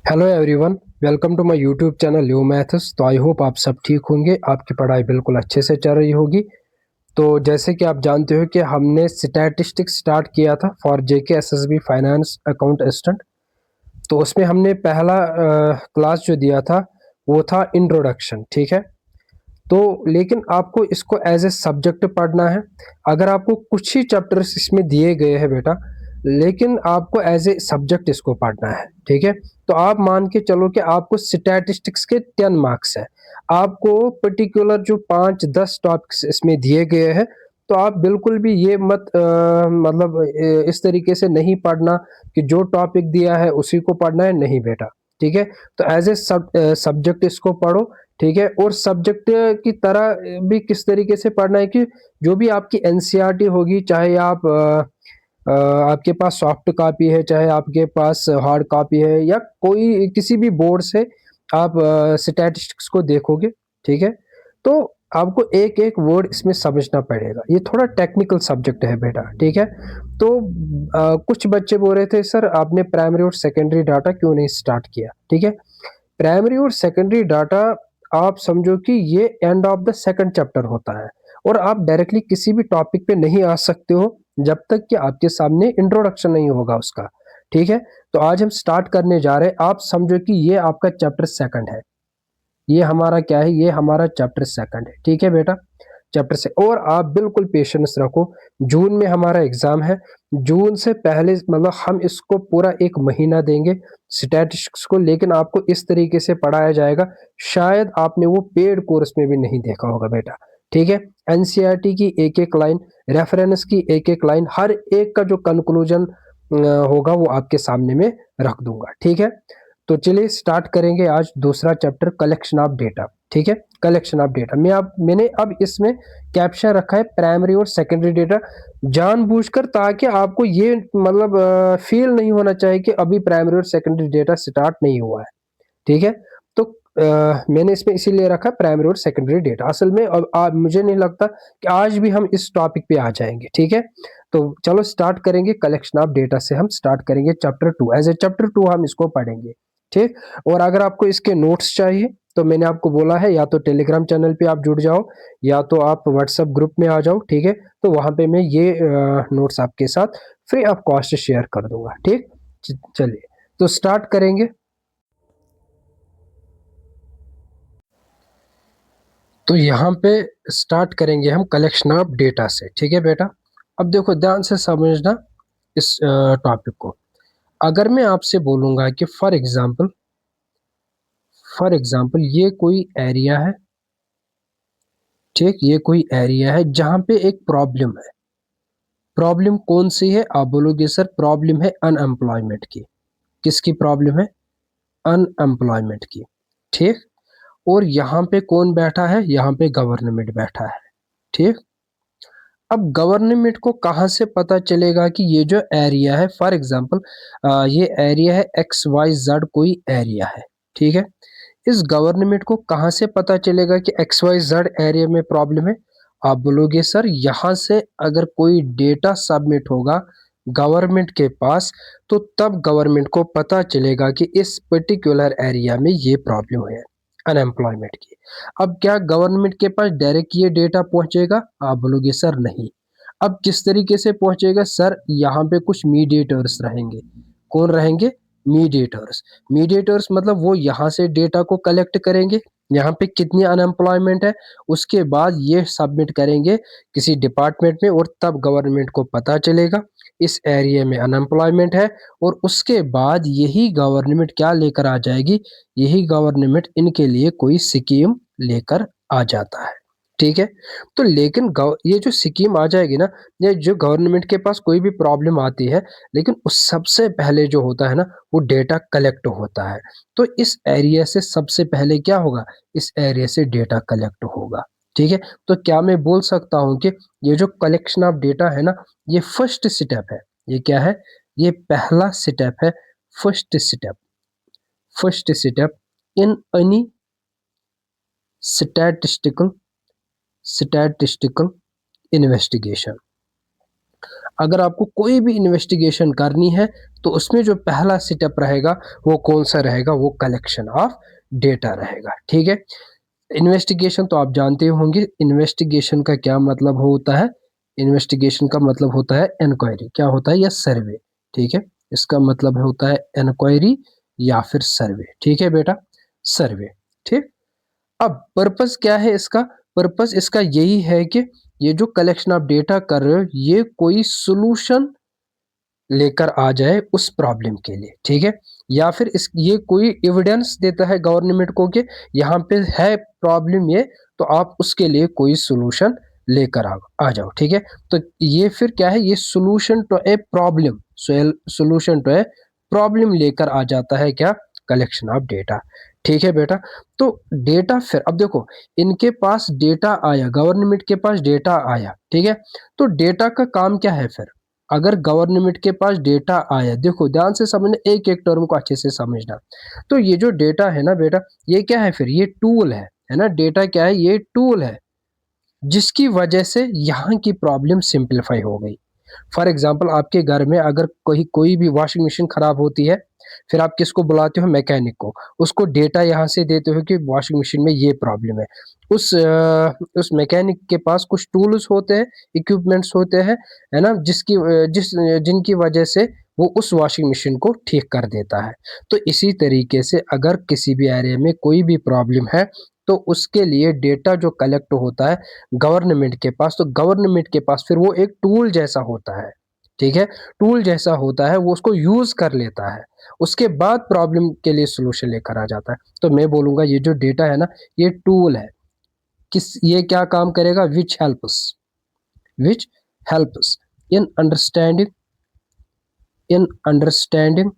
Hello everyone, welcome to my YouTube channel ल्यू maths. तो I hope आप सब ठीक होंगे, आपकी पढ़ाई बिल्कुल अच्छे से चल रही होगी। तो जैसे कि आप जानते हो कि हमने स्टैटिस्टिक्स स्टार्ट किया था for JK SSB finance account assistant. तो उसमें हमने पहला क्लास जो दिया था वो था इंट्रोडक्शन, ठीक है। तो लेकिन आपको इसको एज ए सब्जेक्ट पढ़ना है। अगर आपको कुछ ही चैप्टर्स इसमें दिए गए हैं बेटा, लेकिन आपको एज ए सब्जेक्ट इसको पढ़ना है, ठीक है। तो आप मान के चलो कि आपको स्टैटिस्टिक्स के 10 मार्क्स है। आपको पर्टिकुलर जो 5-10 टॉपिक्स इसमें दिए गए हैं, तो आप बिल्कुल भी ये मत मतलब इस तरीके से नहीं पढ़ना कि जो टॉपिक दिया है उसी को पढ़ना है, नहीं बेटा, ठीक है। तो एज ए सब्जेक्ट इसको पढ़ो, ठीक है। और सब्जेक्ट की तरह भी किस तरीके से पढ़ना है कि जो भी आपकी एनसीईआरटी होगी, चाहे आपके पास सॉफ्ट कॉपी है, चाहे आपके पास हार्ड कॉपी है, या कोई किसी भी बोर्ड से आप स्टैटिस्टिक्स को देखोगे, ठीक है। तो आपको एक एक वर्ड इसमें समझना पड़ेगा। ये थोड़ा टेक्निकल सब्जेक्ट है बेटा, ठीक है। तो कुछ बच्चे बोल रहे थे सर आपने प्राइमरी और सेकेंडरी डाटा क्यों नहीं स्टार्ट किया, ठीक है। प्राइमरी और सेकेंडरी डाटा आप समझो कि ये end of the second chapter होता है, और आप डायरेक्टली किसी भी टॉपिक पे नहीं आ सकते हो जब तक कि आपके सामने इंट्रोडक्शन नहीं होगा उसका, ठीक है। तो आज हम स्टार्ट करने जा रहे हैं। आप समझो कि ये आपका चैप्टर सेकंड है। ये हमारा क्या है, ये हमारा चैप्टर सेकंड है, ठीक है बेटा, चैप्टर से। और आप बिल्कुल पेशेंस रखो, जून में हमारा एग्जाम है। जून से पहले मतलब हम इसको पूरा एक महीना देंगे स्टैटिस्टिक्स को, लेकिन आपको इस तरीके से पढ़ाया जाएगा, शायद आपने वो पेड कोर्स में भी नहीं देखा होगा बेटा, ठीक है। एनसीईआरटी की एक एक लाइन, रेफरेंस की एक एक लाइन, हर एक का जो कंक्लूजन होगा वो आपके सामने में रख दूंगा, ठीक है। तो चलिए स्टार्ट करेंगे आज दूसरा चैप्टर, कलेक्शन ऑफ डेटा, ठीक है। कलेक्शन ऑफ डेटा मैंने अब इसमें कैप्शन रखा है प्राइमरी और सेकेंडरी डेटा, जानबूझकर, ताकि आपको ये मतलब फील नहीं होना चाहिए कि अभी प्राइमरी और सेकेंडरी डेटा स्टार्ट नहीं हुआ है, ठीक है। तो मैंने इसमें इसीलिए रखा प्राइमरी और सेकेंडरी डेटा। असल में अब मुझे नहीं लगता कि आज भी हम इस टॉपिक पे आ जाएंगे, ठीक है। तो चलो स्टार्ट करेंगे, कलेक्शन ऑफ डेटा से हम स्टार्ट करेंगे चैप्टर 2। एज ए चैप्टर 2 हम इसको पढ़ेंगे, ठीक। और अगर आपको इसके नोट्स चाहिए तो मैंने आपको बोला है, या तो टेलीग्राम चैनल पे आप जुड़ जाओ, या तो आप व्हाट्सएप ग्रुप में आ जाओ, ठीक है। तो वहां पे मैं ये नोट्स आपके साथ फ्री ऑफ कॉस्ट शेयर कर दूंगा, ठीक। चलिए तो स्टार्ट करेंगे। तो यहाँ पे स्टार्ट करेंगे हम कलेक्शन ऑफ डेटा से, ठीक है बेटा। अब देखो ध्यान से समझना इस टॉपिक को। अगर मैं आपसे बोलूंगा कि फॉर एग्जांपल ये कोई एरिया है, ठीक, ये कोई एरिया है जहाँ पे एक प्रॉब्लम है। प्रॉब्लम कौन सी है, आप बोलोगे सर प्रॉब्लम है अनएम्प्लॉयमेंट की। किसकी प्रॉब्लम है, अनएम्प्लॉयमेंट की, ठीक। और यहाँ पे कौन बैठा है, यहाँ पे गवर्नमेंट बैठा है, ठीक। अब गवर्नमेंट को कहाँ से पता चलेगा कि ये जो एरिया है, फॉर एग्जांपल ये एरिया है XYZ कोई एरिया है, ठीक है। इस गवर्नमेंट को कहाँ से पता चलेगा कि XYZ एरिया में प्रॉब्लम है। आप बोलोगे सर यहाँ से अगर कोई डेटा सबमिट होगा गवर्नमेंट के पास, तो तब गवर्नमेंट को पता चलेगा कि इस पर्टिकुलर एरिया में ये प्रॉब्लम है अनएम्प्लॉयमेंट की। अब क्या गवर्नमेंट के पास डायरेक्ट ये डेटा पहुंचेगा, आप बोलोगे सर नहीं। अब किस तरीके से पहुंचेगा सर, यहाँ पे कुछ मीडिएटर्स रहेंगे। कौन रहेंगे, मीडिएटर्स। मीडिएटर्स मतलब वो यहाँ से डेटा को कलेक्ट करेंगे, यहाँ पे कितनी अनएम्प्लॉयमेंट है, उसके बाद ये सबमिट करेंगे किसी डिपार्टमेंट में, और तब गवर्नमेंट को पता चलेगा इस एरिया में अनएम्प्लॉयमेंट है। और उसके बाद यही गवर्नमेंट क्या लेकर आ जाएगी, यही गवर्नमेंट इनके लिए कोई स्कीम लेकर आ जाता है, ठीक है। तो लेकिन ये जो स्कीम आ जाएगी ना, ये जो गवर्नमेंट के पास कोई भी प्रॉब्लम आती है, लेकिन उस सबसे पहले जो होता है ना, वो डेटा कलेक्ट होता है। तो इस एरिया से सबसे पहले क्या होगा, इस एरिया से डेटा कलेक्ट होगा, ठीक है। तो क्या मैं बोल सकता हूँ कि ये जो कलेक्शन ऑफ डेटा है ना, ये फर्स्ट स्टेप है। ये क्या है, ये पहला स्टेप है, first step, first step in any statistical statistical investigation. अगर आपको कोई भी इन्वेस्टिगेशन करनी है तो उसमें जो पहला स्टेप रहेगा वो कौन सा रहेगा, वो कलेक्शन ऑफ डेटा रहेगा। ठीक है, इन्वेस्टिगेशन तो आप जानते होंगे, इन्वेस्टिगेशन का क्या मतलब होता है। इन्वेस्टिगेशन का मतलब होता है इंक्वायरी, क्या होता है, या सर्वे। ठीक है, इसका मतलब होता है इंक्वायरी या फिर सर्वे। ठीक है बेटा, सर्वे। ठीक, अब पर्पस क्या है इसका, पर्पस इसका यही है कि ये जो कलेक्शन ऑफ डेटा कर रहे हो ये कोई सोल्यूशन लेकर आ जाए उस प्रॉब्लम के लिए। ठीक है, या फिर इस ये कोई एविडेंस देता है गवर्नमेंट को कि यहाँ पे है प्रॉब्लम ये, तो आप उसके लिए कोई सोल्यूशन लेकर आ जाओ। ठीक है, तो ये फिर क्या है, ये solution to a problem, solution to a problem लेकर आ जाता है क्या, कलेक्शन ऑफ डेटा। ठीक है बेटा, तो डेटा फिर अब देखो, इनके पास डेटा आया, गवर्नमेंट के पास डेटा आया। ठीक है, तो डेटा का काम क्या है फिर, अगर गवर्नमेंट के पास डेटा आया, देखो ध्यान से समझना, एक एक टर्म को अच्छे से समझना। तो ये जो डेटा है ना बेटा, ये क्या है फिर, ये टूल है ना, डेटा क्या है, ये टूल है जिसकी वजह से यहाँ की प्रॉब्लम सिंप्लीफाई हो गई। फॉर एग्जाम्पल, आपके घर में अगर कोई भी वॉशिंग मशीन खराब होती है, फिर आप किसको बुलाते हो, मैकेनिक को, उसको डेटा यहाँ से देते हो कि वॉशिंग मशीन में ये प्रॉब्लम है। उस मैकेनिक के पास कुछ टूल्स होते हैं, इक्विपमेंट्स होते हैं, है ना, जिनकी वजह से वो उस वॉशिंग मशीन को ठीक कर देता है। तो इसी तरीके से अगर किसी भी एरिया में कोई भी प्रॉब्लम है तो उसके लिए डेटा जो कलेक्ट होता है गवर्नमेंट के पास, तो गवर्नमेंट के पास फिर वो एक टूल जैसा होता है। ठीक है, टूल जैसा होता है, वो उसको यूज कर लेता है, उसके बाद प्रॉब्लम के लिए सोल्यूशन लेकर आ जाता है। तो मैं बोलूंगा ये जो डेटा है ना, ये टूल है, ये क्या काम करेगा, which helps in understanding in understanding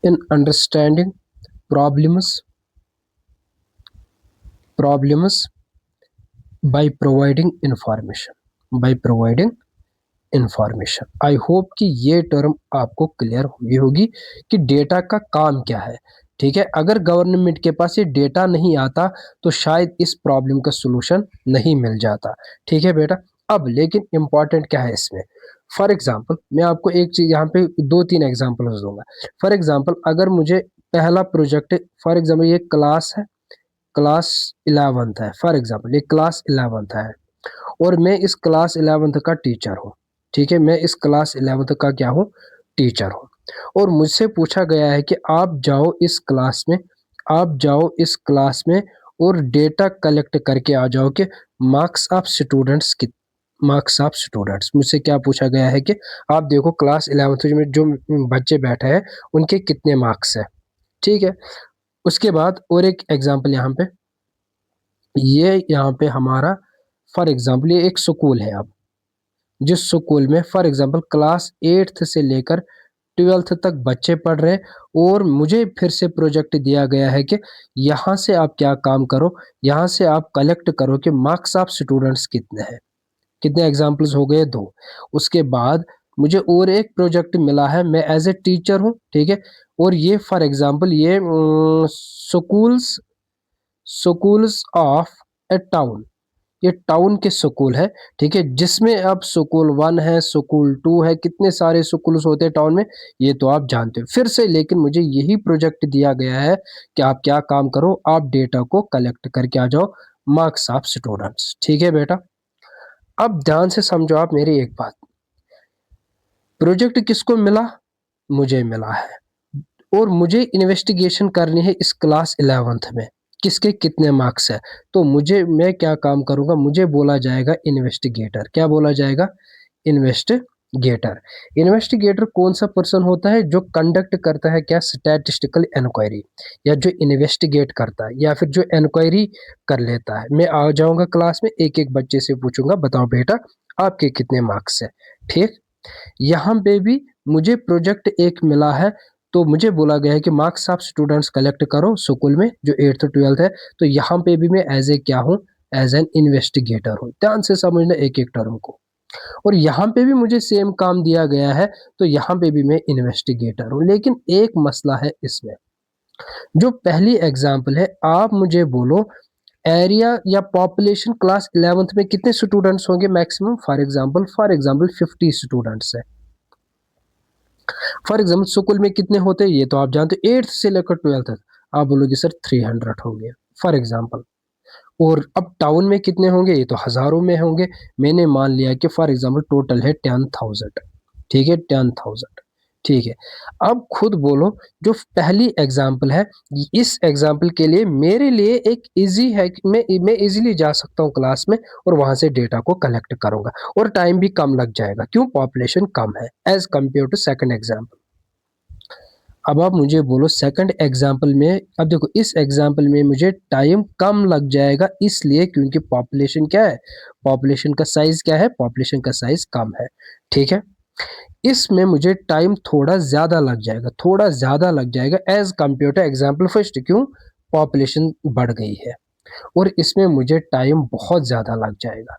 in understanding problems by providing information. I hope कि ये टर्म आपको क्लियर हुई होगी कि डेटा का काम क्या है। ठीक है, अगर गवर्नमेंट के पास ये डेटा नहीं आता तो शायद इस प्रॉब्लम का सोल्यूशन नहीं मिल जाता। ठीक है बेटा, अब लेकिन इम्पॉर्टेंट क्या है इसमें, फॉर एग्जाम्पल मैं आपको एक चीज यहाँ पे दो तीन एग्जाम्पल्स दूंगा। फॉर एग्जाम्पल, अगर मुझे पहला प्रोजेक्ट, फॉर एग्जाम्पल ये क्लास है, क्लास 11th है, फॉर एग्जाम्पल ये क्लास 11th है और मैं इस क्लास 11th का टीचर हूँ। ठीक है, मैं इस क्लास 11th का क्या हूँ, टीचर हूँ। और मुझसे पूछा गया है कि आप जाओ इस क्लास में और डेटा कलेक्ट करके आ जाओ कि मार्क्स ऑफ स्टूडेंट्स। मुझसे क्या पूछा गया है कि आप देखो क्लास 11th में जो बच्चे बैठे हैं उनके कितने मार्क्स है। ठीक है, उसके बाद और एक एग्जाम्पल यहाँ पे, ये यहाँ पे हमारा फॉर एग्जाम्पल ये एक स्कूल है। अब जिस स्कूल में फॉर एग्जांपल क्लास 8th से लेकर 12th तक बच्चे पढ़ रहे हैं और मुझे फिर से प्रोजेक्ट दिया गया है कि यहाँ से आप क्या काम करो, यहाँ से आप कलेक्ट करो कि मार्क्स ऑफ स्टूडेंट्स कितने हैं। कितने एग्जाम्पल्स हो गए, दो। उसके बाद मुझे और एक प्रोजेक्ट मिला है, मैं एज ए टीचर हूँ। ठीक है, और ये फॉर एग्जांपल ये स्कूल्स ऑफ ए टाउन, ये टाउन के स्कूल है। ठीक है, जिसमें अब स्कूल 1 है, स्कूल 2 है, कितने सारे स्कूल्स होते हैं टाउन में, ये तो आप जानते हो फिर से। लेकिन मुझे यही प्रोजेक्ट दिया गया है कि आप क्या काम करो, आप डेटा को कलेक्ट करके आ जाओ, मार्क्स ऑफ स्टूडेंट्स। ठीक है बेटा, अब ध्यान से समझो आप मेरी एक बात, प्रोजेक्ट किसको मिला, मुझे मिला है और मुझे इन्वेस्टिगेशन करनी है इस क्लास 11th में किसके कितने मार्क्स है। तो मैं क्या काम करूंगा, मुझे बोला जाएगा इन्वेस्टिगेटर। क्या बोला जाएगा, इन्वेस्टिगेटर। इन्वेस्टिगेटर कौन सा पर्सन होता है, जो कंडक्ट करता है क्या, स्टैटिस्टिकल इंक्वायरी, या जो इन्वेस्टिगेट करता है या फिर जो इंक्वायरी कर लेता है। मैं आ जाऊंगा क्लास में, एक एक बच्चे से पूछूंगा, बताओ बेटा आपके कितने मार्क्स है। ठीक, यहाँ पे भी मुझे प्रोजेक्ट एक मिला है, तो मुझे बोला गया है कि मार्क्स ऑफ स्टूडेंट्स कलेक्ट करो स्कूल में जो 8th 12th है। तो यहाँ पे भी मैं एज ए क्या हूँ, एज एन इन्वेस्टिगेटर हूँ। ध्यान से समझना एक एक टर्म को। और यहाँ पे भी मुझे सेम काम दिया गया है, तो यहाँ पे भी मैं इन्वेस्टिगेटर हूँ। लेकिन एक मसला है इसमें, जो पहली एग्जाम्पल है, आप मुझे बोलो एरिया या पॉपुलेशन क्लास 11th में कितने स्टूडेंट्स होंगे मैक्सिमम? फॉर एग्जांपल 50 स्टूडेंट्स है। फॉर एग्जांपल स्कूल में कितने होते हैं ये तो आप जानते हो, 8th से लेकर 12th तक। आप बोलोगे सर 300 होंगे फॉर एग्जांपल। और अब टाउन में कितने होंगे? ये तो हजारों में होंगे। मैंने मान लिया कि फॉर एग्जांपल टोटल है 10,000। ठीक है, 10,000। ठीक है, अब खुद बोलो जो पहली एग्जांपल है, इस एग्जांपल के लिए मेरे लिए एक इजी है कि मैं इजीली जा सकता हूँ क्लास में और वहां से डेटा को कलेक्ट करूंगा और टाइम भी कम लग जाएगा। क्यों? पॉपुलेशन कम है as compare to second example. अब आप मुझे बोलो सेकंड एग्जाम्पल में, अब देखो इस एग्जाम्पल में मुझे टाइम कम लग जाएगा इसलिए क्योंकि पॉपुलेशन क्या है, पॉपुलेशन का साइज क्या है, पॉपुलेशन का साइज कम है। ठीक है, इसमें मुझे टाइम थोड़ा ज्यादा लग जाएगा, थोड़ा ज्यादा लग जाएगा as compare to example first. क्यों? पॉपुलेशन बढ़ गई है और इसमें मुझे टाइम बहुत ज्यादा लग जाएगा,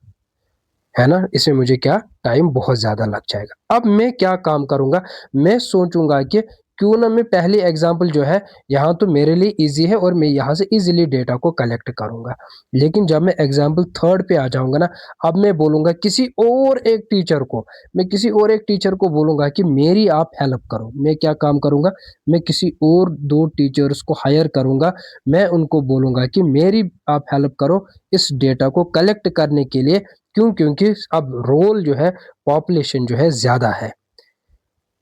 है ना। इसमें मुझे क्या, टाइम बहुत ज्यादा लग जाएगा। अब मैं क्या काम करूंगा, मैं सोचूंगा कि क्यों ना मैं पहली एग्जांपल जो है यहाँ तो मेरे लिए इजी है और मैं यहाँ से इजीली डेटा को कलेक्ट करूंगा। लेकिन जब मैं एग्जांपल थर्ड पे आ जाऊंगा ना, अब मैं बोलूंगा किसी और एक टीचर को, मैं किसी और एक टीचर को बोलूंगा कि मेरी आप हेल्प करो। मैं क्या काम करूंगा, मैं किसी और 2 टीचर्स को हायर करूंगा। मैं उनको बोलूंगा कि मेरी आप हेल्प करो इस डेटा को कलेक्ट करने के लिए। क्यों? क्योंकि अब रोल जो है, पॉपुलेशन जो है ज्यादा है,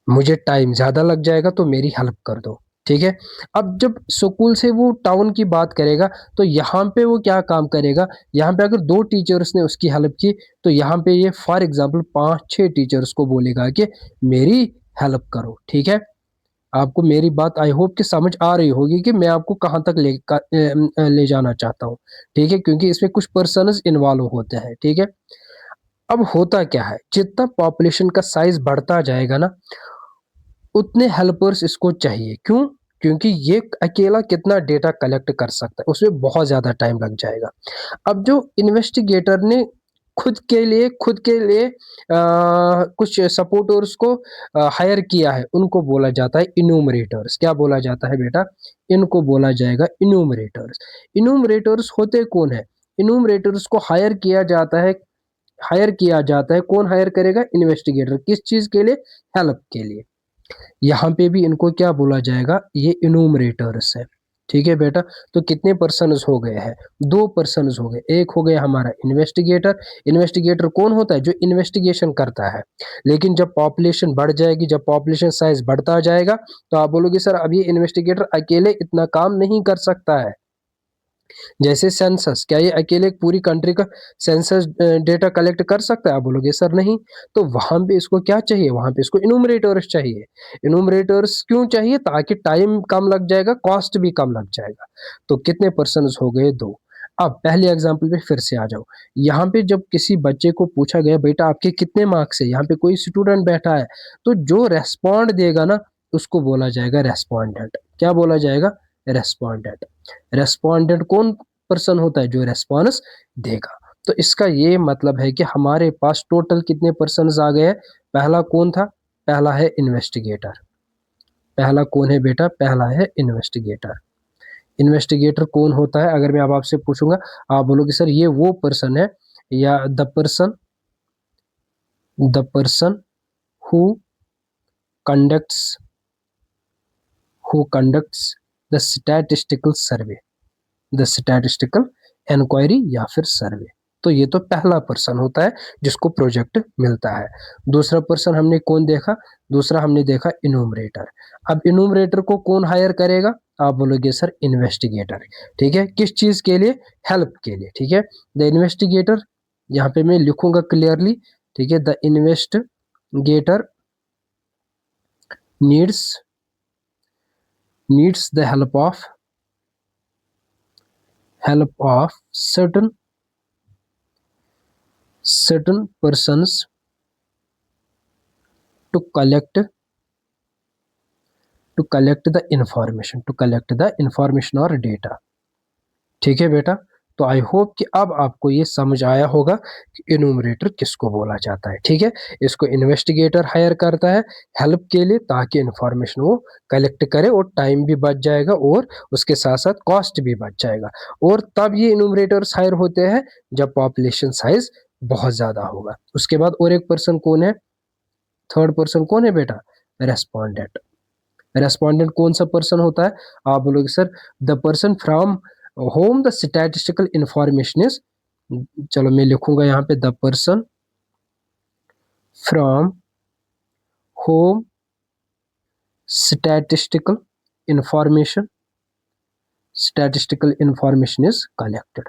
मुझे टाइम ज्यादा लग जाएगा तो मेरी हेल्प कर दो। ठीक है, अब जब स्कूल से वो टाउन की बात करेगा तो यहाँ पे वो क्या काम करेगा, यहाँ पे अगर 2 टीचर्स ने उसकी हेल्प की तो यहाँ पे ये फॉर एग्जाम्पल 5-6 टीचर्स को बोलेगा कि मेरी हेल्प करो। ठीक है, आपको मेरी बात आई होप कि समझ आ रही होगी कि मैं आपको कहाँ तक ले जाना चाहता हूँ। ठीक है, क्योंकि इसमें कुछ पर्सन्स इन्वॉल्व होते हैं। ठीक है, अब होता क्या है, जितना पॉपुलेशन का साइज बढ़ता जाएगा ना उतने हेल्पर्स इसको चाहिए। क्यों? क्योंकि ये अकेला कितना डेटा कलेक्ट कर सकता है, उसमें बहुत ज्यादा टाइम लग जाएगा। अब जो इन्वेस्टिगेटर ने खुद के लिए कुछ सपोर्टर्स को हायर किया है उनको बोला जाता है इन्यूमरेटर्स। क्या बोला जाता है बेटा? इनको बोला जाएगा इन्यूमरेटर्स। इन्यूमरेटर्स होते कौन है? इन्यूमरेटर्स को हायर किया जाता है। कौन हायर करेगा? इन्वेस्टिगेटर। किस चीज के लिए? हेल्प के लिए। यहाँ पे भी इनको क्या बोला जाएगा? ये इन्यूमरेटर्स है। ठीक है बेटा, तो कितने पर्सन्स हो गए हैं? 2 पर्सन्स हो गए। एक हो गया हमारा इन्वेस्टिगेटर। इन्वेस्टिगेटर कौन होता है? जो इन्वेस्टिगेशन करता है। लेकिन जब पॉपुलेशन बढ़ जाएगी, जब पॉपुलेशन साइज बढ़ता जाएगा तो आप बोलोगे सर अब ये इन्वेस्टिगेटर अकेले इतना काम नहीं कर सकता है। जैसे सेंसस, क्या ये अकेले पूरी कंट्री का सेंसस डेटा कलेक्ट कर सकता है? आप बोलोगे सर नहीं। तो वहां पे इसको क्या चाहिए? वहां पे इसको इन्यूमरेटर्स चाहिए। इन्यूमरेटर्स क्यों चाहिए? ताकि टाइम कम लग जाएगा, कॉस्ट भी कम लग जाएगा। तो कितने पर्सन हो गए? 2। अब पहले एग्जाम्पल पे फिर से आ जाओ। यहाँ पे जब किसी बच्चे को पूछा गया बेटा आपके कितने मार्क्स है, यहाँ पे कोई स्टूडेंट बैठा है, तो जो रेस्पॉन्ड देगा ना उसको बोला जाएगा रेस्पॉन्डेंट। क्या बोला जाएगा? रेस्पॉन्डेंट। रेस्पॉन्डेंट कौन पर्सन होता है? जो रेस्पॉन्स देगा। तो इसका ये मतलब है कि हमारे पास टोटल कितने पर्सन आ गए हैं? पहला कौन था? पहला है इन्वेस्टिगेटर। पहला कौन है बेटा? पहला है इन्वेस्टिगेटर। इन्वेस्टिगेटर कौन होता है? अगर मैं अब आपसे पूछूंगा, आप बोलोगे सर ये वो पर्सन है, या the person who conducts the statistical survey, the statistical inquiry या फिर सर्वे। तो ये तो पहला पर्सन होता है जिसको प्रोजेक्ट मिलता है। दूसरा पर्सन हमने कौन देखा? दूसरा हमने देखा इन्यूमरेटर। अब इन्यूमरेटर को कौन हायर करेगा? आप बोलोगे सर इन्वेस्टिगेटर। ठीक है, किस चीज के लिए? हेल्प के लिए। ठीक है, द इन्वेस्टिगेटर, यहाँ पे मैं लिखूंगा क्लियरली। ठीक है, the investigator needs the help of certain persons to collect the information or data। ठीक है बेटा, तो आई होप कि अब आपको ये समझ आया होगा कि इन्यूमरेटर किसको बोला जाता है। ठीक है, इसको इन्वेस्टिगेटर हायर करता है हेल्प के लिए, ताकि इंफॉर्मेशन वो कलेक्ट करे और टाइम भी बच जाएगा और उसके साथ साथ कॉस्ट भी बच जाएगा। और तब ये इन्यूमरेटर्स हायर होते हैं जब पॉपुलेशन साइज बहुत ज्यादा होगा। उसके बाद और एक पर्सन कौन है, थर्ड पर्सन कौन है बेटा, रेस्पोंडेंट। रेस्पोंडेंट कौन सा पर्सन होता है, आप बोलोगे sir the person from home the statistical information is, चलो मैं लिखूंगा यहाँ पे the person from home statistical information is collected,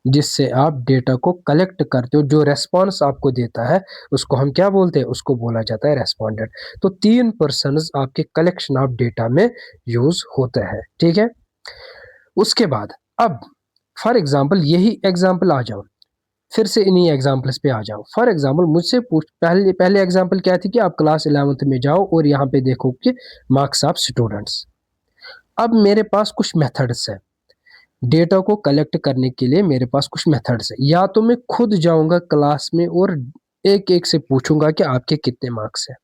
जिससे आप डेटा को कलेक्ट करते हो। जो रेस्पॉन्स आपको देता है उसको हम क्या बोलते हैं, उसको बोला जाता है रेस्पोंडेंट। तो 3 पर्सन्स आपके कलेक्शन ऑफ डेटा में यूज होते हैं। ठीक है, उसके बाद अब फॉर एग्जाम्पल यही एग्जाम्पल आ जाओ, फिर से इन्हीं एग्जाम्पल्स पे आ जाओ। फॉर एग्जाम्पल मुझसे पूछ, पहले एग्जाम्पल क्या थी कि आप क्लास 11th में जाओ और यहाँ पे देखो कि मार्क्स ऑफ स्टूडेंट्स। अब मेरे पास कुछ मेथड्स है डेटा को कलेक्ट करने के लिए, मेरे पास कुछ मेथड्स है। या तो मैं खुद जाऊंगा क्लास में और एक एक से पूछूंगा कि आपके कितने मार्क्स है,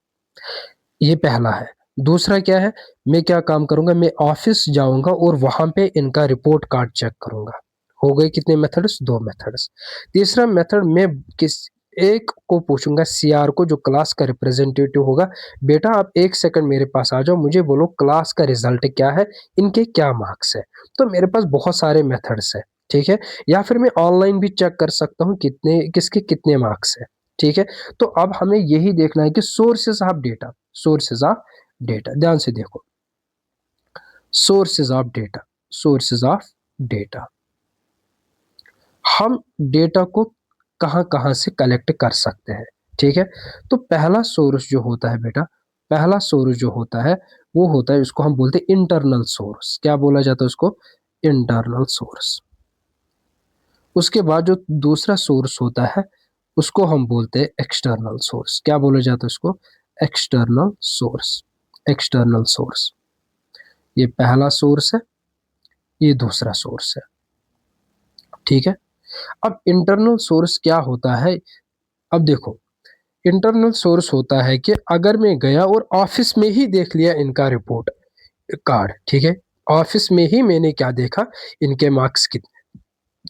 ये पहला है। दूसरा क्या है, मैं क्या काम करूंगा, मैं ऑफिस जाऊंगा और वहां पे इनका रिपोर्ट कार्ड चेक करूंगा। हो गए कितने मेथड्स, 2 मेथड्स। तीसरा मेथड, मैं किस एक को पूछूंगा, सीआर को, जो क्लास का रिप्रेजेंटेटिव होगा, बेटा आप 1 सेकंड मेरे पास आ जाओ, मुझे बोलो क्लास का रिजल्ट क्या है, इनके क्या मार्क्स है। तो मेरे पास बहुत सारे मेथड्स है। ठीक है, या फिर मैं ऑनलाइन भी चेक कर सकता हूँ कितने किसके कितने मार्क्स है। ठीक है, तो अब हमें यही देखना है कि sources of data, sources of data, ध्यान से देखो, sources of data, sources of data, हम डेटा को कहां कहां से कलेक्ट कर सकते हैं। ठीक है, तो पहला सोर्स जो होता है बेटा, पहला सोर्स जो होता है वो होता है, उसको हम बोलते हैं इंटरनल सोर्स। क्या बोला जाता है उसको, इंटरनल सोर्स। उसके बाद जो दूसरा सोर्स होता है उसको हम बोलते हैं एक्सटर्नल सोर्स। क्या बोला जाता है उसको, एक्सटर्नल सोर्स, एक्सटर्नल सोर्स। ये पहला सोर्स है, ये दूसरा सोर्स है। ठीक है, अब इंटरनल सोर्स क्या होता है, अब देखो इंटरनल सोर्स होता है कि अगर मैं गया और ऑफिस में ही देख लिया इनका रिपोर्ट कार्ड, ठीक है, ऑफिस में ही मैंने क्या देखा, इनके मार्क्स कितने,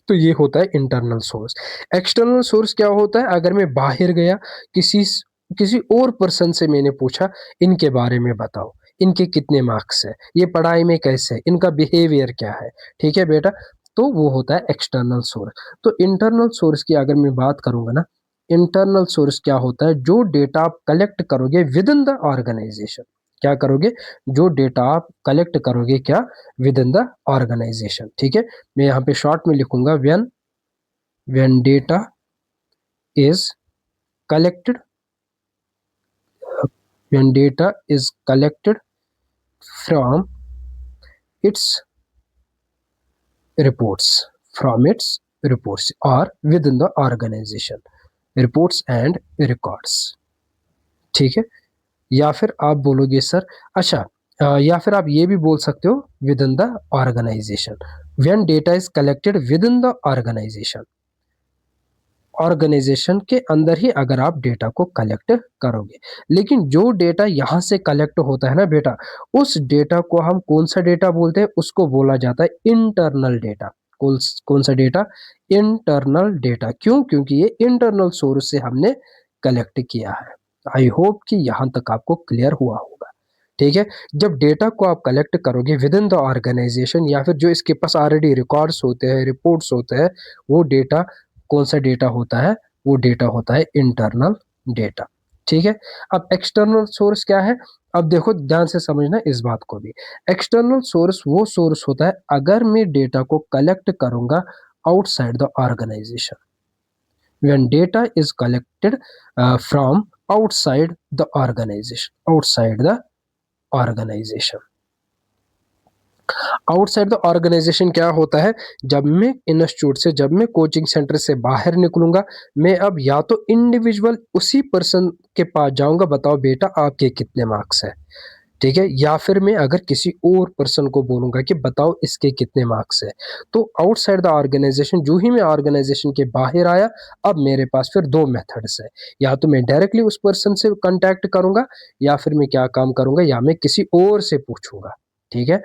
तो ये होता है इंटरनल सोर्स। एक्सटर्नल सोर्स क्या होता है, अगर मैं बाहर गया, किसी किसी और पर्सन से मैंने पूछा इनके बारे में बताओ, इनके कितने मार्क्स है, ये पढ़ाई में कैसे है, इनका बिहेवियर क्या है। ठीक है बेटा, तो वो होता है एक्सटर्नल सोर्स। तो इंटरनल सोर्स की अगर मैं बात करूंगा ना, इंटरनल सोर्स क्या होता है, जो डेटा आप कलेक्ट करोगे विद इन द ऑर्गेनाइजेशन। क्या करोगे, जो डेटा आप कलेक्ट करोगे क्या, विद इन द ऑर्गेनाइजेशन। ठीक है, मैं यहाँ पे शॉर्ट में लिखूंगा, when data is collected, when data is collected from its reports, from its reports और within the organisation, reports and records. ठीक है, या फिर आप बोलोगे सर, अच्छा या फिर आप ये भी बोल सकते हो within the organization, when data is collected within the organization, organization के अंदर ही अगर आप डेटा को कलेक्ट करोगे। लेकिन जो डेटा यहाँ से कलेक्ट होता है ना बेटा, उस डेटा को हम कौन सा डेटा बोलते हैं, उसको बोला जाता है इंटरनल डेटा। कौन सा डेटा, इंटरनल डेटा। क्यों, क्योंकि ये इंटरनल सोर्स से हमने कलेक्ट किया है। आई होप कि यहाँ तक आपको क्लियर हुआ होगा। ठीक है, जब डेटा को आप कलेक्ट करोगे विद इन द ऑर्गेनाइजेशन, या फिर जो इसके पास ऑलरेडी रिकॉर्ड्स होते हैं, रिपोर्ट्स होते हैं, वो डेटा कौन सा डेटा होता है, वो डेटा होता है इंटरनल डेटा। ठीक है, अब एक्सटर्नल सोर्स क्या है, अब देखो ध्यान से समझना इस बात को भी। एक्सटर्नल सोर्स वो सोर्स होता है अगर मैं डेटा को कलेक्ट करूंगा outside the organization, when data is collected from outside the organization, outside the organization. Outside the organization क्या होता है, जब मैं इंस्टीट्यूट से, जब मैं कोचिंग सेंटर से बाहर निकलूंगा, मैं अब या तो इंडिविजुअल उसी पर्सन के पास जाऊंगा, बताओ बेटा आपके कितने मार्क्स है। ठीक है, या फिर मैं अगर किसी और पर्सन को बोलूंगा कि बताओ इसके कितने मार्क्स है, तो आउटसाइड द ऑर्गेनाइजेशन, जो ही मैं ऑर्गेनाइजेशन के बाहर आया, अब मेरे पास फिर दो मेथड्स है, या तो मैं डायरेक्टली उस पर्सन से कांटेक्ट करूंगा, या फिर मैं क्या काम करूंगा, या मैं किसी और से पूछूंगा। ठीक है,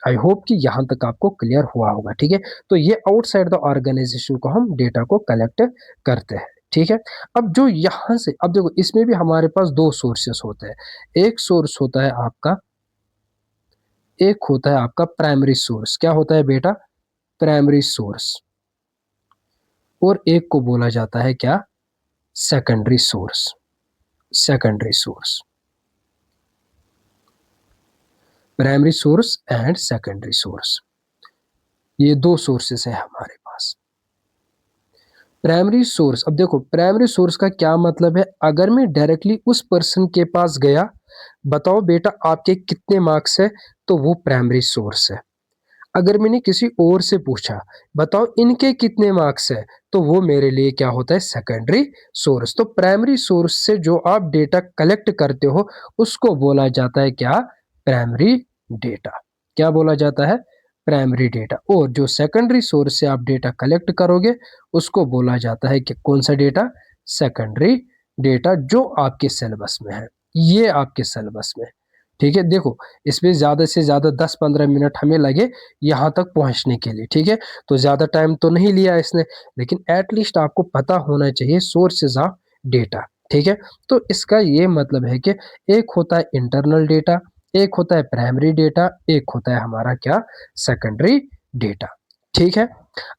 आई होप कि यहां तक आपको क्लियर हुआ होगा। ठीक है, तो ये आउटसाइड द ऑर्गेनाइजेशन को हम डेटा को कलेक्ट करते हैं। ठीक है, अब जो यहां से, अब देखो इसमें भी हमारे पास दो सोर्सेस होते हैं। एक सोर्स होता है आपका, एक होता है आपका प्राइमरी सोर्स। क्या होता है बेटा? Primary source. और एक को बोला जाता है क्या? Secondary source. Secondary source, primary source and secondary source, ये दो सोर्सेस है हमारे पास। प्राइमरी सोर्स, अब देखो प्राइमरी सोर्स का क्या मतलब है? अगर मैं डायरेक्टली उस पर्सन के पास गया, बताओ बेटा आपके कितने मार्क्स है, तो वो प्राइमरी सोर्स है। अगर मैंने किसी और से पूछा, बताओ इनके कितने मार्क्स है, तो वो मेरे लिए क्या होता है? Secondary source. तो प्राइमरी सोर्स से जो आप डेटा कलेक्ट करते हो, उसको बोला जाता है क्या? Primary data. क्या बोला जाता है? Primary data. और जो सेकेंडरी सोर्स से आप डेटा कलेक्ट करोगे, उसको बोला जाता है कि कौन सा डेटा? सेकेंडरी डेटा, जो आपके सिलेबस में है। ये आपके सिलेबस में। ठीक है, देखो इसमें ज़्यादा से ज़्यादा 10-15 मिनट हमें लगे यहाँ तक पहुँचने के लिए। ठीक है, तो ज़्यादा टाइम तो नहीं लिया इसने, लेकिन एटलीस्ट आपको पता होना चाहिए सोर्सेज ऑफ डेटा। ठीक है, तो इसका ये मतलब है कि एक होता है इंटरनल डेटा, एक होता है प्राइमरी डेटा, एक होता है हमारा क्या? Secondary data. ठीक है,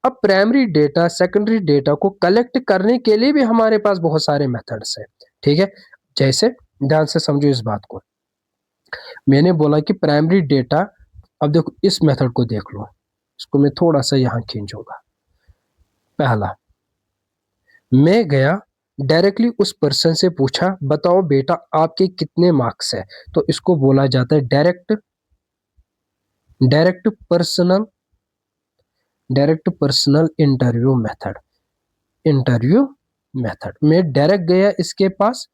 अब प्राइमरी डेटा, सेकेंडरी डेटा को कलेक्ट करने के लिए भी हमारे पास बहुत सारे मेथड्स हैं। ठीक है, जैसे ध्यान से समझो इस बात को। मैंने बोला कि प्राइमरी डेटा, अब देखो इस मेथड को देख लो, इसको मैं थोड़ा सा यहाँ खींचूंगा। पहला, मैं गया डायरेक्टली उस पर्सन से पूछा, बताओ बेटा आपके कितने मार्क्स है, तो इसको बोला जाता है direct direct personal direct personal interview method. Interview method, मैं डायरेक्ट गया इसके पास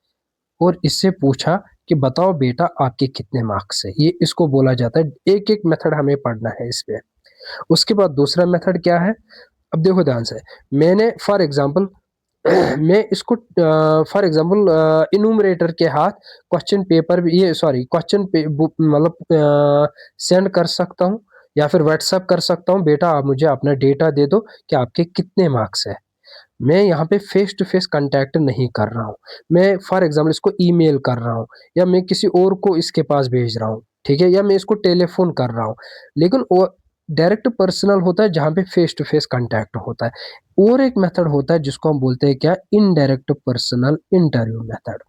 और इससे पूछा कि बताओ बेटा आपके कितने मार्क्स है, ये इसको बोला जाता है। एक एक मेथड हमें पढ़ना है इसमें। उसके बाद दूसरा मेथड क्या है? अब देखो ध्यान से, मैंने फॉर एग्जांपल मैं इसको फॉर एग्जांपल इनूमरेटर के हाथ क्वेश्चन पेपर, ये सॉरी क्वेश्चन पे मतलब सेंड कर सकता हूँ, या फिर व्हाट्सएप कर सकता हूँ, बेटा आप मुझे अपना डेटा दे दो कि आपके कितने मार्क्स है। मैं यहाँ पे फेस टू फेस कांटेक्ट नहीं कर रहा हूँ, मैं फॉर एग्जांपल इसको ईमेल कर रहा हूँ, या मैं किसी और को इसके पास भेज रहा हूँ। ठीक है, या मैं इसको टेलीफोन कर रहा हूँ। लेकिन वो डायरेक्ट पर्सनल होता है, जहाँ पे फेस टू फेस कांटेक्ट होता है। और एक मेथड होता है जिसको हम बोलते हैं क्या? Indirect personal interview method.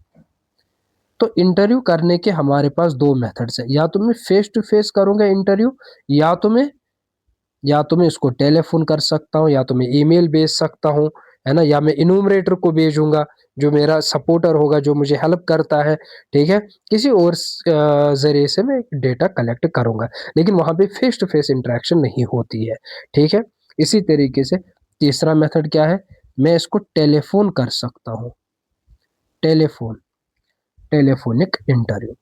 तो इंटरव्यू करने के हमारे पास दो मेथड्स है, या तो मैं फेस टू फेस करूंगा इंटरव्यू, या तो मैं इसको टेलीफोन कर सकता हूँ, या तो मैं ईमेल भेज सकता हूँ, है ना, या मैं इनूमरेटर को भेजूंगा, जो मेरा सपोर्टर होगा, जो मुझे हेल्प करता है। ठीक है, किसी और जरिए से मैं डेटा कलेक्ट करूंगा, लेकिन वहां पे फेस टू फेस इंटरेक्शन नहीं होती है। ठीक है, इसी तरीके से तीसरा मेथड क्या है? मैं इसको टेलीफोन कर सकता हूँ। टेलीफोन टेलीफोनिक इंटरव्यू,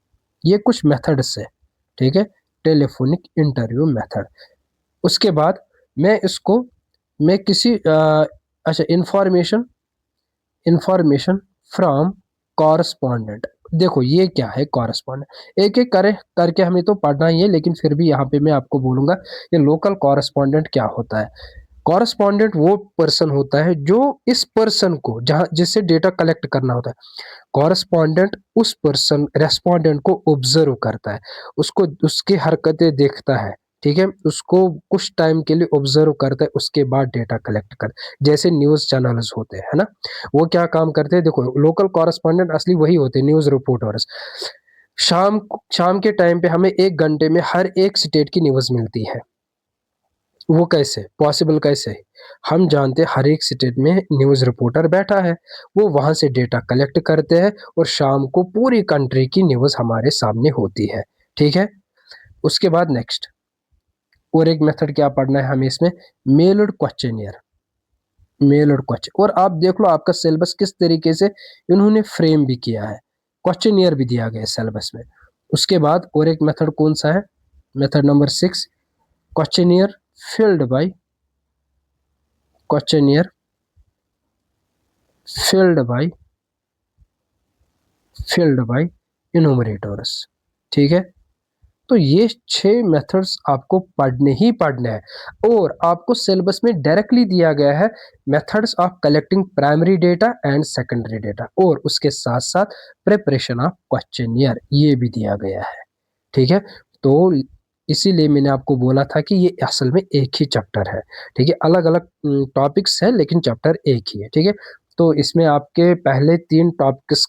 ये कुछ मेथड्स है। ठीक है, टेलीफोनिक इंटरव्यू मेथड। उसके बाद मैं इसको, मैं किसी अच्छा, इंफॉर्मेशन इंफॉर्मेशन फ्रॉम कॉरस्पॉन्डेंट। देखो ये क्या है कॉरस्पॉन्डेंट, एक एक करे करके हमें तो पढ़ना ही है, लेकिन फिर भी यहाँ पे मैं आपको बोलूंगा कि लोकल कॉरस्पॉन्डेंट क्या होता है। कॉरस्पॉन्डेंट वो पर्सन होता है जो इस पर्सन को, जहाँ जिससे डेटा कलेक्ट करना होता है, कॉरस्पॉन्डेंट उस पर्सन रेस्पोंडेंट को ऑब्जर्व करता है, उसको उसकी हरकतें देखता है। ठीक है, उसको कुछ टाइम के लिए ऑब्जर्व करता है, उसके बाद डेटा कलेक्ट कर, जैसे न्यूज चैनल्स होते हैं ना, वो क्या काम करते हैं? देखो लोकल कॉरस्पॉन्डेंट असली वही होते हैं, न्यूज रिपोर्टर्स। शाम शाम के टाइम पे हमें 1 घंटे में हर एक स्टेट की न्यूज मिलती है। वो कैसे पॉसिबल? कैसे? हम जानते हैं हर एक स्टेट में न्यूज़ रिपोर्टर बैठा है, वो वहाँ से डेटा कलेक्ट करते हैं, और शाम को पूरी कंट्री की न्यूज़ हमारे सामने होती है। ठीक है, उसके बाद नेक्स्ट और एक मेथड क्या पढ़ना है हमें इसमें? Meld questionnaire. मेल्ड क्वेश्चन, और आप देख लो आपका सिलेबस किस तरीके से इन्होंने फ्रेम भी किया है, क्वेश्चनियर भी दिया गया है सिलेबस में। उसके बाद और एक मेथड कौन सा है, method number 6, questionnaire filled by questionnaire filled by enumerators. ठीक है, तो ये 6 मेथड्स आपको पढ़ने ही पढ़ने हैं और आपको सिलेबस में डायरेक्टली दिया गया है methods of collecting primary data and secondary data, और उसके साथ साथ प्रिपरेशन ऑफ क्वेश्चनियर ये भी दिया गया है। ठीक है, तो इसीलिए मैंने आपको बोला था कि ये असल में एक ही चैप्टर है। ठीक है, अलग अलग टॉपिक्स है लेकिन चैप्टर एक ही है। ठीक है, तो इसमें आपके पहले 3 टॉपिक्स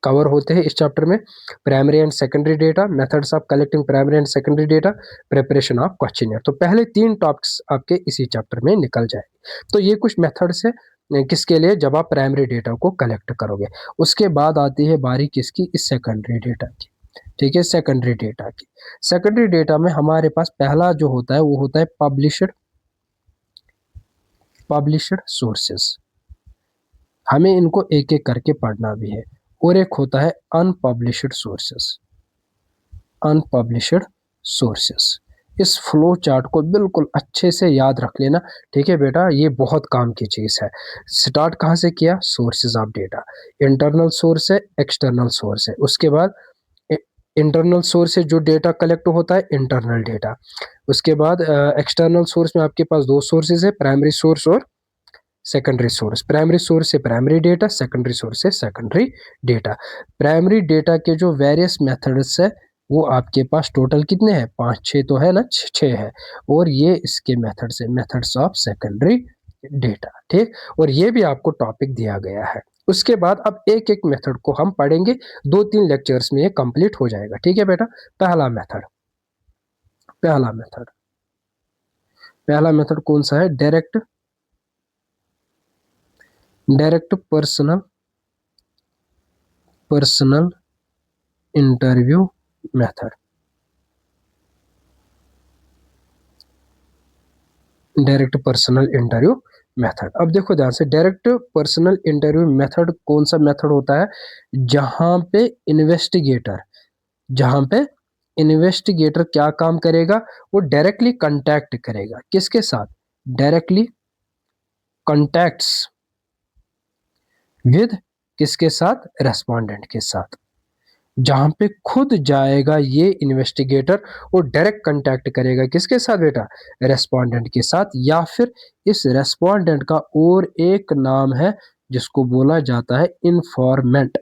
कवर होते हैं इस चैप्टर में, primary and secondary data, methods of collecting primary and secondary data, preparation of questionnaire. तो पहले 3 टॉपिक्स आपके इसी चैप्टर में निकल जाए। तो ये कुछ मेथड्स है किसके लिए, जब आप प्राइमरी डेटा को कलेक्ट करोगे। उसके बाद आती है बारी किसकी, इस सेकेंडरी डेटा की। ठीक है, सेकेंडरी डेटा की। सेकेंडरी डेटा में हमारे पास पहला जो होता है वो होता है पब्लिश्ड सोर्सेस। हमें इनको एक एक करके पढ़ना भी है। और एक होता है अनपब्लिश्ड सोर्सेस। इस फ्लो चार्ट को बिल्कुल अच्छे से याद रख लेना। ठीक है बेटा, ये बहुत काम की चीज है। स्टार्ट कहाँ से किया, sources of data, internal source है, एक्सटर्नल सोर्स है। उसके बाद इंटरनल सोर्स से जो डेटा कलेक्ट होता है इंटरनल डेटा। उसके बाद एक्सटर्नल सोर्स में आपके पास 2 सोर्सेज है, प्राइमरी सोर्स और सेकेंडरी सोर्स। प्राइमरी सोर्स से प्राइमरी डेटा, सेकेंडरी सोर्स से सेकेंडरी डेटा। प्राइमरी डेटा के जो वेरियस मेथड्स है वो आपके पास टोटल कितने हैं, 5-6 तो है ना, 6 है। और ये इसके मेथड्स है, मेथड्स ऑफ सेकेंडरी डेटा। ठीक, और ये भी आपको टॉपिक दिया गया है। उसके बाद अब एक एक मेथड को हम पढ़ेंगे, 2-3 लेक्चर्स में ये कंप्लीट हो जाएगा। ठीक है बेटा, पहला मेथड कौन सा है, direct personal interview method. Direct personal interview method. अब देखो ध्यान से, डायरेक्ट पर्सनल इंटरव्यू मेथड कौन सा मेथड होता है, जहां पे इन्वेस्टिगेटर क्या काम करेगा, वो डायरेक्टली कांटेक्ट करेगा किसके साथ, डायरेक्टली कॉन्टैक्ट्स विद किसके साथ, रेस्पोंडेंट के साथ। जहां पे खुद जाएगा ये इन्वेस्टिगेटर और डायरेक्ट कांटेक्ट करेगा किसके साथ बेटा, रेस्पोंडेंट के साथ। या फिर इस रेस्पोंडेंट का और एक नाम है जिसको बोला जाता है इन्फॉर्मेंट।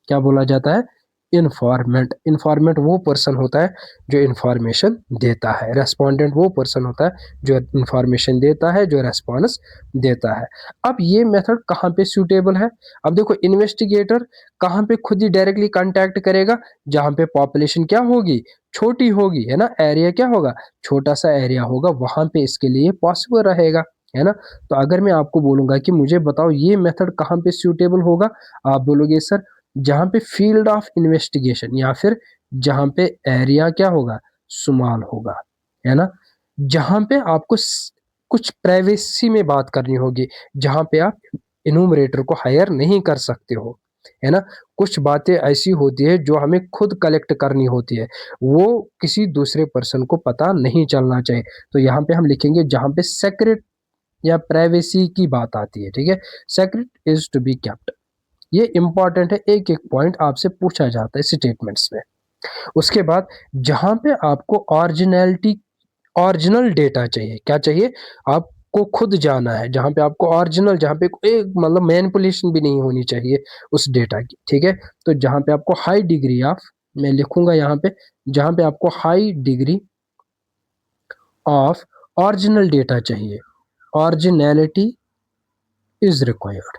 क्या बोला जाता है, इन्फॉर्मेंट वो पर्सन होता है जो इन्फॉर्मेशन देता है, रेस्पोंडेंट वो पर्सन होता है जो इन्फॉर्मेशन देता है, जो रेस्पॉन्स देता है। अब ये मेथड कहाँ पे सूटेबल है, अब देखो इन्वेस्टिगेटर कहाँ पे खुद ही डायरेक्टली कांटेक्ट करेगा, जहाँ पे पॉपुलेशन क्या होगी, छोटी होगी, है ना, एरिया क्या होगा, छोटा सा एरिया होगा, वहां पे इसके लिए पॉसिबल रहेगा, है ना। तो अगर मैं आपको बोलूंगा कि मुझे बताओ ये मेथड कहाँ पे सूटेबल होगा, आप बोलोगे सर जहां पे फील्ड ऑफ इन्वेस्टिगेशन या फिर जहां पे एरिया क्या होगा, स्मॉल होगा, है ना, जहां पे आपको कुछ प्राइवेसी में बात करनी होगी, जहां पे आप इन्यूमरेटर को हायर नहीं कर सकते हो, है ना। कुछ बातें ऐसी होती है जो हमें खुद कलेक्ट करनी होती है, वो किसी दूसरे पर्सन को पता नहीं चलना चाहिए। तो यहाँ पे हम लिखेंगे जहां पे सेक्रेट या प्राइवेसी की बात आती है। ठीक है, secret is to be kept, ये इंपॉर्टेंट है, एक एक पॉइंट आपसे पूछा जाता है स्टेटमेंट्स में। उसके बाद जहां पे आपको ओरिजिनल डेटा चाहिए, क्या चाहिए, आपको खुद जाना है जहां पे आपको ओरिजिनल, जहां पे एक मतलब मैनिपुलेशन भी नहीं होनी चाहिए उस डेटा की। ठीक है, तो जहां पे आपको हाई डिग्री ऑफ, मैं लिखूंगा यहाँ पे, जहां पे आपको high degree of original data चाहिए, originality is required,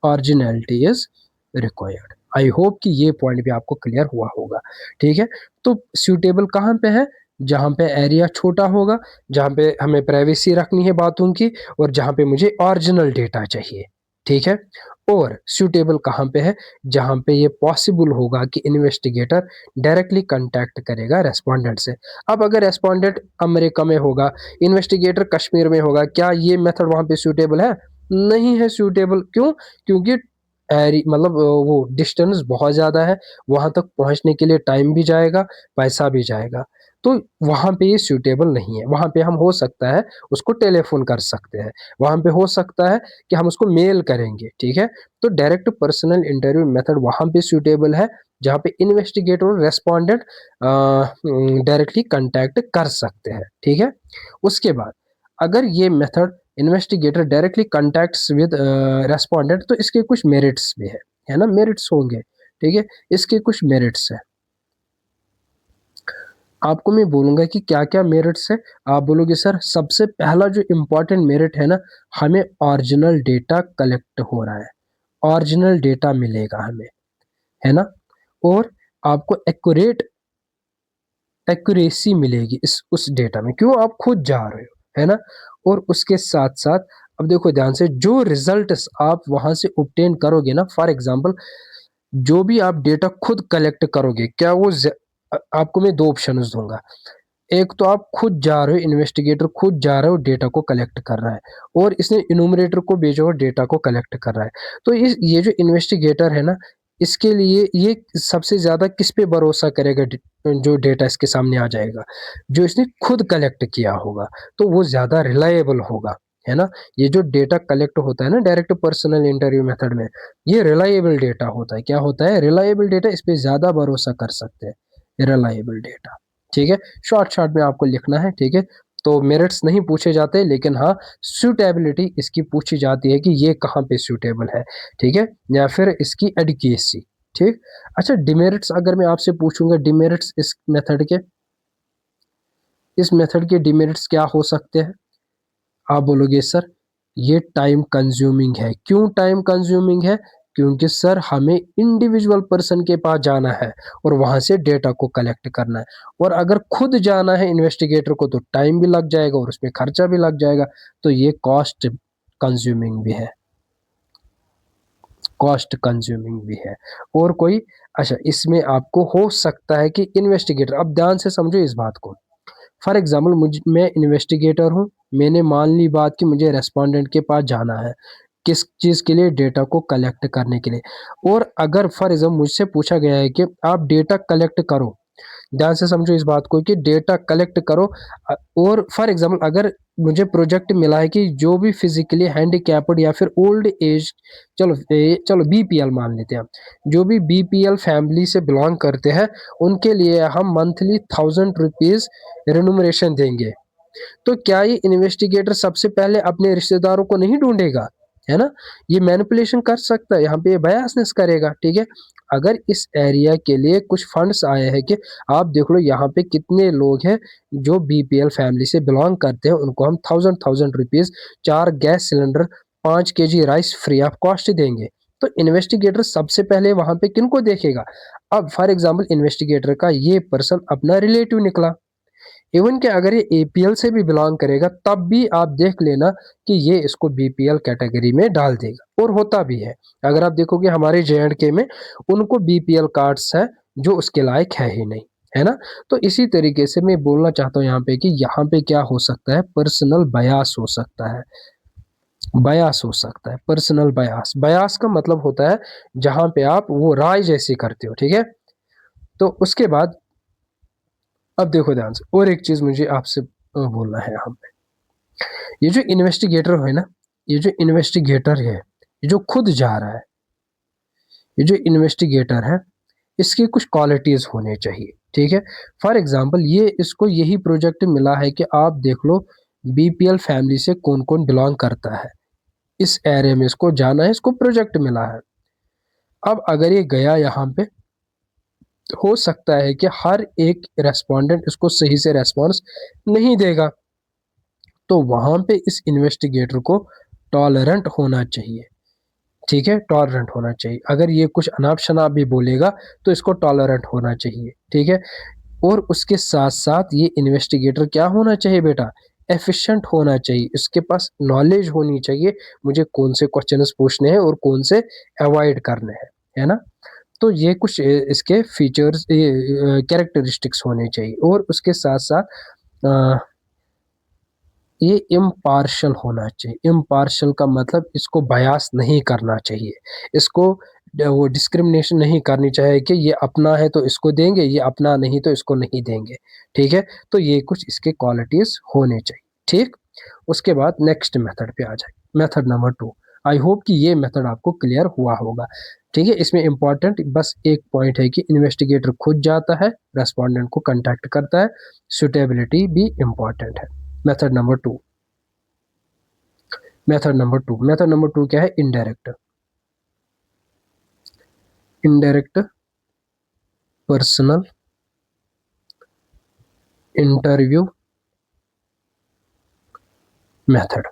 originality is required. I hope कि ये पॉइंट भी आपको क्लियर हुआ होगा। ठीक है, तो सूटेबल कहाँ पे है, जहाँ पे एरिया छोटा होगा, जहाँ पे हमें प्राइवेसी रखनी है बातों की, और जहाँ पे मुझे ओरिजिनल डेटा चाहिए। ठीक है, और सूटेबल कहाँ पे है, जहाँ पे ये पॉसिबल होगा कि इन्वेस्टिगेटर डायरेक्टली कांटेक्ट करेगा रेस्पोंडेंट से। अब अगर रेस्पोंडेंट अमेरिका में होगा, इन्वेस्टिगेटर कश्मीर में होगा, क्या ये मेथड वहाँ पे सूटेबल है, नहीं है सूटेबल। क्यों, क्योंकि मतलब वो डिस्टेंस बहुत ज़्यादा है, वहाँ तक पहुँचने के लिए टाइम भी जाएगा, पैसा भी जाएगा, तो वहाँ पे ये सूटेबल नहीं है। वहाँ पे हम हो सकता है उसको टेलीफ़ोन कर सकते हैं, वहाँ पे हो सकता है कि हम उसको मेल करेंगे, ठीक है? तो डायरेक्ट पर्सनल इंटरव्यू मेथड वहाँ पे सूटेबल है, जहाँ पे इन्वेस्टिगेटर और रेस्पोंडेंट डायरेक्टली कॉन्टैक्ट कर सकते हैं, ठीक है? उसके बाद अगर ये method investigator directly contacts with respondent, तो इसके कुछ मेरिट्स भी है ना, मेरिट्स होंगे, ठीक है? इसके कुछ मेरिट्स है, आपको मैं बोलूंगा कि क्या क्या मेरिट्स है। आप बोलोगे सर सबसे पहला जो इम्पोर्टेंट मेरिट है ना, हमें ओरिजिनल डेटा कलेक्ट हो रहा है, ओरिजिनल डेटा मिलेगा हमें, है ना? और आपको एक्यूरेसी मिलेगी इस उस डेटा में, क्यों, आप खुद जा रहे हो, है ना? और उसके साथ साथ अब देखो ध्यान से, जो रिजल्ट्स आप वहां से ऑब्टेन करोगे ना, फॉर एग्जांपल जो भी आप डेटा खुद कलेक्ट करोगे, क्या वो आपको मैं दो ऑप्शंस दूंगा। एक तो आप खुद जा रहे हो, इन्वेस्टिगेटर खुद जा रहे हो, डेटा को कलेक्ट कर रहा है, और इसने इन्यूमरेटर को भेजा हुआ डेटा को कलेक्ट कर रहा है। तो ये जो इन्वेस्टिगेटर है ना, इसके लिए ये सबसे ज़्यादा किस पे भरोसा करेगा, जो डेटा इसके सामने आ जाएगा, जो इसने खुद कलेक्ट किया होगा, तो वो ज़्यादा रिलायबल होगा, है ना? ये जो डेटा कलेक्ट होता है ना डायरेक्ट पर्सनल इंटरव्यू मेथड में, ये रिलायबल डेटा होता है। क्या होता है? रिलायबल डेटा, इस पे ज़्यादा भरोसा कर सकते हैं, रिलायबल डेटा, ठीक है? शॉर्ट शॉर्ट में आपको लिखना है, ठीक है? तो मेरिट्स नहीं पूछे जाते, लेकिन हाँ सूटेबिलिटी इसकी पूछी जाती है कि ये कहाँ पे सूटेबल है, ठीक है? या फिर इसकी एडिकेसी, ठीक। अच्छा, डिमेरिट्स अगर मैं आपसे पूछूंगा, डिमेरिट्स इस मेथड के डिमेरिट्स क्या हो सकते हैं? आप बोलोगे सर ये टाइम कंज्यूमिंग है। क्यों टाइम कंज्यूमिंग है? क्योंकि सर हमें इंडिविजुअल पर्सन के पास जाना है और वहां से डेटा को कलेक्ट करना है, और अगर खुद जाना है इन्वेस्टिगेटर को तो टाइम भी लग जाएगा और उसमें खर्चा भी लग जाएगा, तो ये कंज्यूमिंग भी है कॉस्ट कंज्यूमिंग भी है। और कोई, अच्छा इसमें आपको हो सकता है कि इन्वेस्टिगेटर, अब ध्यान से समझो इस बात को, फॉर एग्जाम्पल मैं इन्वेस्टिगेटर हूँ, मैंने मान ली बात कि मुझे रेस्पोंडेंट के पास जाना है, किस चीज़ के लिए, डेटा को कलेक्ट करने के लिए। और अगर फॉर एग्जाम्पल मुझसे पूछा गया है कि आप डेटा कलेक्ट करो, ध्यान से समझो इस बात को कि डेटा कलेक्ट करो, और फॉर एग्जाम्पल अगर मुझे प्रोजेक्ट मिला है कि जो भी फिजिकली हैंडीकैप्ड या फिर ओल्ड एज, चलो बीपीएल मान लेते हैं हम, जो भी बीपीएल फैमिली से बिलोंग करते हैं, उनके लिए हम मंथली 1000 रुपीज रेनुमरेशन देंगे, तो क्या ये इन्वेस्टिगेटर सबसे पहले अपने रिश्तेदारों को नहीं ढूंढेगा, है ना? ये मैनिपुलेशन कर सकता है, यहाँ पे ये बयासनेस करेगा, ठीक है? अगर इस एरिया के लिए कुछ फंड्स आए हैं कि आप देख लो यहाँ पे कितने लोग हैं जो बीपीएल फैमिली से बिलोंग करते हैं, उनको हम 1000 rupees 4 gas cylinder 5 KG rice free of cost देंगे, तो इन्वेस्टिगेटर सबसे पहले वहां पे किनको देखेगा? अब फॉर एग्जाम्पल इन्वेस्टिगेटर का ये पर्सन अपना रिलेटिव निकला, इवन कि अगर ये एपीएल से भी बिलोंग करेगा, तब भी आप देख लेना कि ये इसको बीपीएल कैटेगरी में डाल देगा, और होता भी है। अगर आप देखोगे हमारे जेएंडके में उनको बीपीएल कार्ड्स है जो उसके लायक है ही नहीं, है ना? तो इसी तरीके से मैं बोलना चाहता हूँ यहाँ पे कि यहाँ पे क्या हो सकता है, पर्सनल बयास हो सकता है, बयास हो सकता है, पर्सनल बयास। बयास का मतलब होता है जहां पे आप वो राय जैसी करते हो, ठीक है? तो उसके बाद अब देखो ध्यान से, और एक चीज मुझे आपसे बोलना है यहाँ पे, ये जो इन्वेस्टिगेटर है ना, ये जो इन्वेस्टिगेटर है, ये जो खुद जा रहा है, ये जो इन्वेस्टिगेटर है, इसकी कुछ क्वालिटीज होने चाहिए, ठीक है? फॉर एग्जाम्पल ये इसको यही प्रोजेक्ट मिला है कि आप देख लो बीपीएल फैमिली से कौन कौन बिलोंग करता है, इस एरिया में इसको जाना है, इसको प्रोजेक्ट मिला है। अब अगर ये गया यहाँ पे, हो सकता है कि हर एक रेस्पोंडेंट इसको सही से रेस्पॉन्स नहीं देगा, तो वहां पे इस इन्वेस्टिगेटर को टॉलरेंट होना चाहिए, ठीक है? टॉलरेंट होना चाहिए, अगर ये कुछ अनाप शनाप भी बोलेगा तो इसको टॉलरेंट होना चाहिए, ठीक है? और उसके साथ साथ ये इन्वेस्टिगेटर क्या होना चाहिए बेटा, एफिशिएंट होना चाहिए, इसके पास नॉलेज होनी चाहिए, मुझे कौन से क्वेश्चंस पूछने हैं और कौन से अवॉइड करने हैं, है ना? तो ये कुछ इसके फीचर्स, कैरेक्टरिस्टिक्स होने चाहिए, और उसके साथ साथ ये इम्पार्शल होना चाहिए। इम्पार्शल का मतलब इसको बयास नहीं करना चाहिए, इसको वो डिस्क्रिमिनेशन नहीं करनी चाहिए कि ये अपना है तो इसको देंगे, ये अपना नहीं तो इसको नहीं देंगे। ठीक है, तो ये कुछ इसके क्वालिटीज होने चाहिए। ठीक, उसके बाद नेक्स्ट मेथड पे आ जाए, मेथड नंबर 2। आई होप कि ये मेथड आपको क्लियर हुआ होगा। ठीक है, इसमें इंपॉर्टेंट बस एक पॉइंट है कि इन्वेस्टिगेटर खुद जाता है, रेस्पोंडेंट को कांटेक्ट करता है, सुटेबिलिटी भी इंपॉर्टेंट है। मेथड नंबर 2, मेथड नंबर 2 क्या है? Indirect, indirect personal interview method.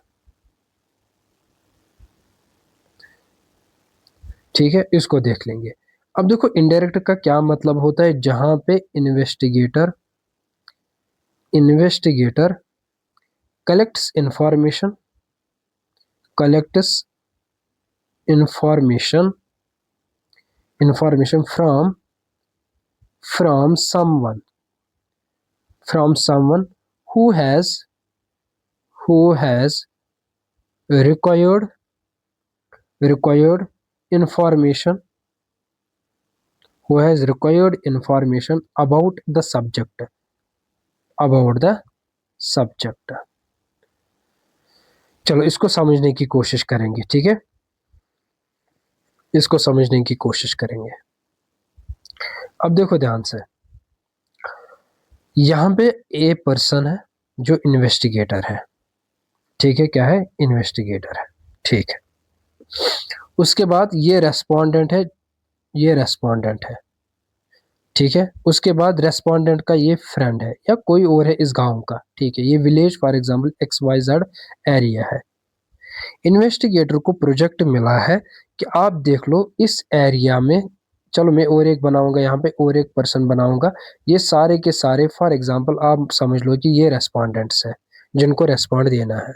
ठीक है, इसको देख लेंगे। अब देखो इनडायरेक्ट का क्या मतलब होता है, जहां पे investigator collects information, collects information information from someone who has required information, about the subject, चलो इसको समझने की कोशिश करेंगे। ठीक है, इसको समझने की कोशिश करेंगे। अब देखो ध्यान से, यहाँ पे ए पर्सन है जो इन्वेस्टिगेटर है। ठीक है, क्या है? इन्वेस्टिगेटर है। ठीक है, उसके बाद ये रेस्पोंडेंट है, ये रेस्पोंडेंट है। ठीक है, उसके बाद रेस्पोंडेंट का ये फ्रेंड है या कोई और है इस गांव का। ठीक है, ये village for example XYZ area है। इन्वेस्टिगेटर को प्रोजेक्ट मिला है कि आप देख लो इस एरिया में, चलो मैं और एक बनाऊंगा, यहाँ पे और एक पर्सन बनाऊंगा, ये सारे के सारे फॉर एग्जांपल आप समझ लो कि ये रेस्पोंडेंट्स है जिनको रेस्पॉन्ड देना है।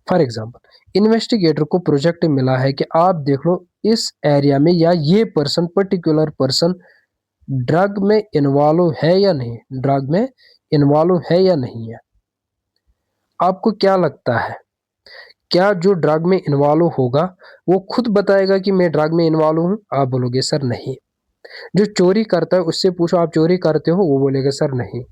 फॉर एग्जांपल इन्वेस्टिगेटर को प्रोजेक्ट मिला है कि आप देख लो इस एरिया में या ये पर्सन, पर्टिकुलर पर्सन ड्रग में इन्वॉल्व है या नहीं, ड्रग में इन्वॉल्व है या नहीं है। आपको क्या लगता है, क्या जो ड्रग में इन्वॉल्व होगा वो खुद बताएगा कि मैं ड्रग में इन्वॉल्व हूं? आप बोलोगे सर नहीं। जो चोरी करता है उससे पूछो आप चोरी करते हो, वो बोलेगा सर नहीं।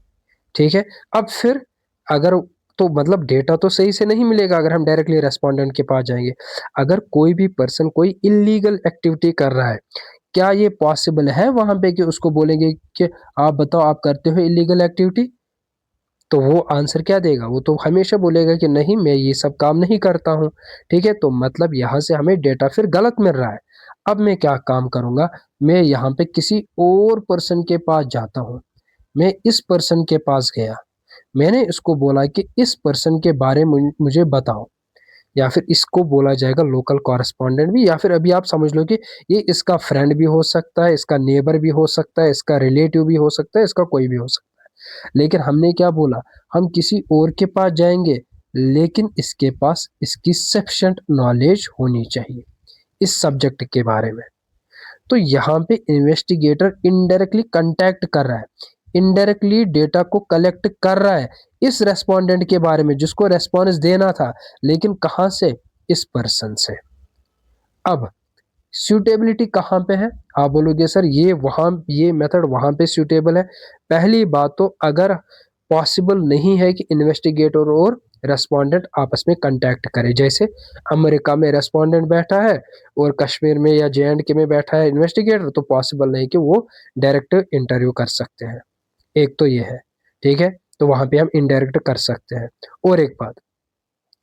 ठीक है, अब फिर अगर तो मतलब डेटा तो सही से नहीं मिलेगा अगर हम डायरेक्टली रेस्पोंडेंट के पास जाएंगे। अगर कोई भी पर्सन कोई इलीगल एक्टिविटी कर रहा है, क्या ये पॉसिबल है वहां पे कि उसको बोलेंगे कि आप बताओ आप करते हो इलीगल एक्टिविटी? तो वो आंसर क्या देगा? वो तो हमेशा बोलेगा कि नहीं मैं ये सब काम नहीं करता हूँ। ठीक है, तो मतलब यहाँ से हमें डेटा फिर गलत मिल रहा है। अब मैं क्या काम करूंगा, मैं यहाँ पे किसी और पर्सन के पास जाता हूँ। मैं इस पर्सन के पास गया, मैंने इसको बोला कि इस पर्सन के बारे में मुझे बताओ, या फिर इसको बोला जाएगा लोकल कॉरेस्पॉन्डेंट भी, या फिर अभी आप समझ लो कि ये इसका फ्रेंड भी हो सकता है, इसका नेबर भी हो सकता है, इसका रिलेटिव भी हो सकता है, इसका कोई भी हो सकता है। लेकिन हमने क्या बोला, हम किसी और के पास जाएंगे लेकिन इसके पास इसकी सफिशिएंट नॉलेज होनी चाहिए इस सब्जेक्ट के बारे में। तो यहाँ पे इन्वेस्टिगेटर इनडायरेक्टली कांटेक्ट कर रहा है, इनडायरेक्टली डेटा को कलेक्ट कर रहा है इस रेस्पोंडेंट के बारे में जिसको रेस्पॉन्स देना था, लेकिन कहाँ से? इस पर्सन से। अब सूटेबिलिटी कहाँ पे है? आप बोलोगे सर ये मेथड वहां पे सूटेबल है। पहली बात तो अगर पॉसिबल नहीं है कि इन्वेस्टिगेटर और रेस्पोंडेंट आपस में कांटेक्ट करे, जैसे अमेरिका में रेस्पोंडेंट बैठा है और कश्मीर में या JNK में बैठा है इन्वेस्टिगेटर, तो पॉसिबल नहीं कि वो डायरेक्ट इंटरव्यू कर सकते हैं। एक तो ये है। ठीक है, तो वहां पे हम इनडायरेक्ट कर सकते हैं। और एक बात,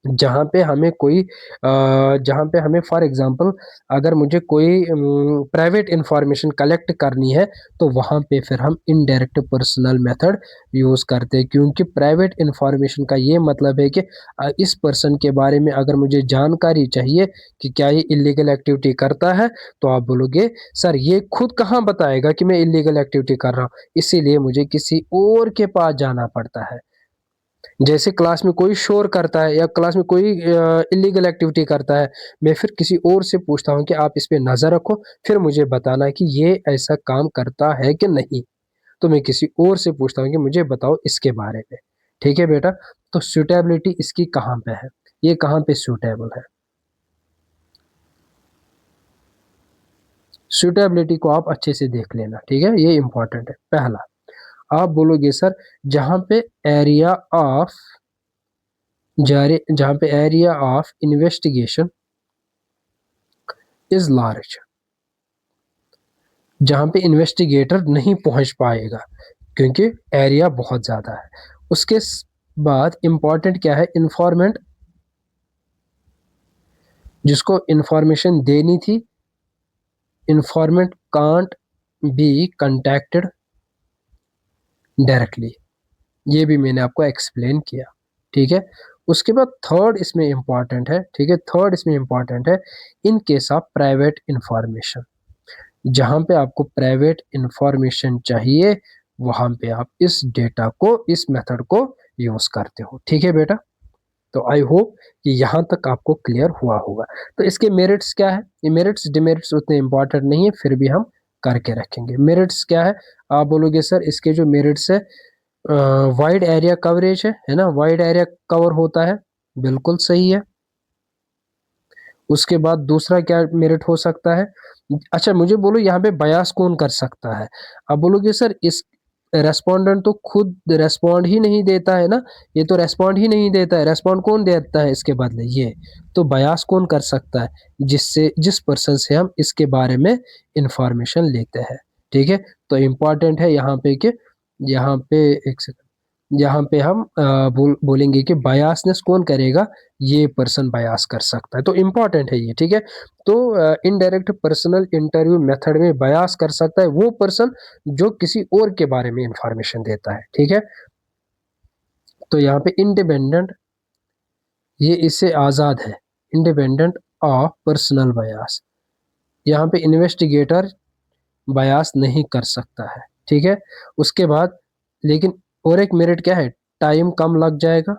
जहाँ पे हमें कोई जहाँ पे हमें फॉर एग्जांपल अगर मुझे कोई प्राइवेट इंफॉर्मेशन कलेक्ट करनी है, तो वहाँ पे फिर हम इनडायरेक्ट पर्सनल मेथड यूज़ करते हैं, क्योंकि प्राइवेट इंफॉर्मेशन का ये मतलब है कि इस पर्सन के बारे में अगर मुझे जानकारी चाहिए कि क्या ये इलीगल एक्टिविटी करता है, तो आप बोलोगे सर ये खुद कहाँ बताएगा कि मैं इलीगल एक्टिविटी कर रहा हूँ, इसीलिए मुझे किसी और के पास जाना पड़ता है। जैसे क्लास में कोई शोर करता है या क्लास में कोई इलीगल एक्टिविटी करता है, मैं फिर किसी और से पूछता हूँ कि आप इस पे नज़र रखो, फिर मुझे बताना है कि ये ऐसा काम करता है कि नहीं। तो मैं किसी और से पूछता हूँ कि मुझे बताओ इसके बारे में। ठीक है बेटा। तो सुटेबिलिटी इसकी कहाँ पे है, ये कहाँ पे सूटेबल है, सुटेबिलिटी को आप अच्छे से देख लेना, ठीक है, ये इंपॉर्टेंट है। पहला आप बोलोगे सर जहां पे एरिया ऑफ जहां पे area of investigation is large, जहां पे इन्वेस्टिगेटर नहीं पहुंच पाएगा क्योंकि एरिया बहुत ज़्यादा है। उसके बाद इंपॉर्टेंट क्या है, इंफॉर्मेंट जिसको इंफॉर्मेशन देनी थी, इंफॉर्मेंट कांट बी कंटेक्टेड डायरेक्टली, ये भी मैंने आपको एक्सप्लेन किया, ठीक है। उसके बाद थर्ड इसमें इंपॉर्टेंट है, ठीक है, थर्ड इसमें इंपॉर्टेंट है in case of private information, जहां पे आपको प्राइवेट इंफॉर्मेशन चाहिए वहां पे आप इस डेटा को, इस मेथड को यूज करते हो, ठीक है बेटा। तो आई होप कि यहाँ तक आपको क्लियर हुआ होगा। तो इसके मेरिट्स क्या है, ये मेरिट्स डिमेरिट्स उतने इंपॉर्टेंट नहीं है, फिर भी हम करके रखेंगे। मेरिट्स क्या है, आप बोलोगे सर इसके जो मेरिट्स है, वाइड एरिया कवरेज है ना, वाइड एरिया कवर होता है, बिल्कुल सही है। उसके बाद दूसरा क्या मेरिट हो सकता है, अच्छा मुझे बोलो यहाँ पे बयास कौन कर सकता है। अब बोलोगे सर इस रेस्पोंडेंट तो खुद रेस्पॉन्ड ही नहीं देता है ना, ये तो रेस्पॉन्ड ही नहीं देता है, रेस्पॉन्ड कौन देता है इसके बदले, ये तो बयास कौन कर सकता है, जिससे जिस पर्सन से हम इसके बारे में इंफॉर्मेशन लेते हैं, ठीक है। तो इम्पॉर्टेंट है यहाँ पे कि यहाँ पे एक सेकंड, यहाँ पे हम बोलेंगे कि बायासनेस कौन करेगा, ये पर्सन बायास कर सकता है, तो इम्पॉर्टेंट है ये, ठीक है। तो इनडायरेक्ट पर्सनल इंटरव्यू मेथड में बायास कर सकता है वो पर्सन जो किसी और के बारे में इंफॉर्मेशन देता है, ठीक है। तो यहाँ पे इंडिपेंडेंट, ये इससे आज़ाद है, इंडिपेंडेंट ऑफ पर्सनल बायास, यहाँ पे इन्वेस्टिगेटर बायास नहीं कर सकता है, ठीक है। उसके बाद लेकिन और एक मेरिट क्या है, टाइम कम लग जाएगा,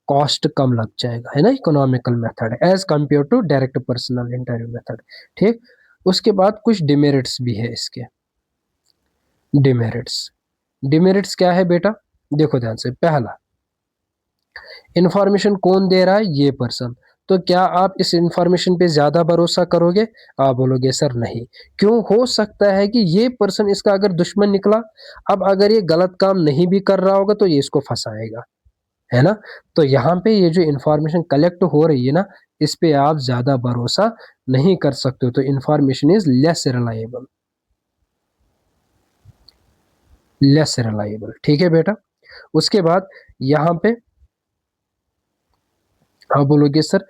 कॉस्ट कम लग जाएगा, है ना, इकोनॉमिकल मेथड है as compare to direct personal interview method, ठीक। उसके बाद कुछ डिमेरिट्स भी है इसके, डिमेरिट्स, डिमेरिट्स क्या है बेटा, देखो ध्यान से। पहला, इंफॉर्मेशन कौन दे रहा है, ये पर्सन, तो क्या आप इस इंफॉर्मेशन पे ज्यादा भरोसा करोगे, आप बोलोगे सर नहीं, क्यों, हो सकता है कि ये पर्सन इसका अगर दुश्मन निकला, अब अगर ये गलत काम नहीं भी कर रहा होगा तो ये इसको फंसाएगा, है ना। तो यहाँ पे ये जो इंफॉर्मेशन कलेक्ट हो रही है ना, इस पे आप ज्यादा भरोसा नहीं कर सकते हो, तो information is less reliable, less reliable, ठीक है बेटा। उसके बाद यहाँ पे आप बोलोगे sir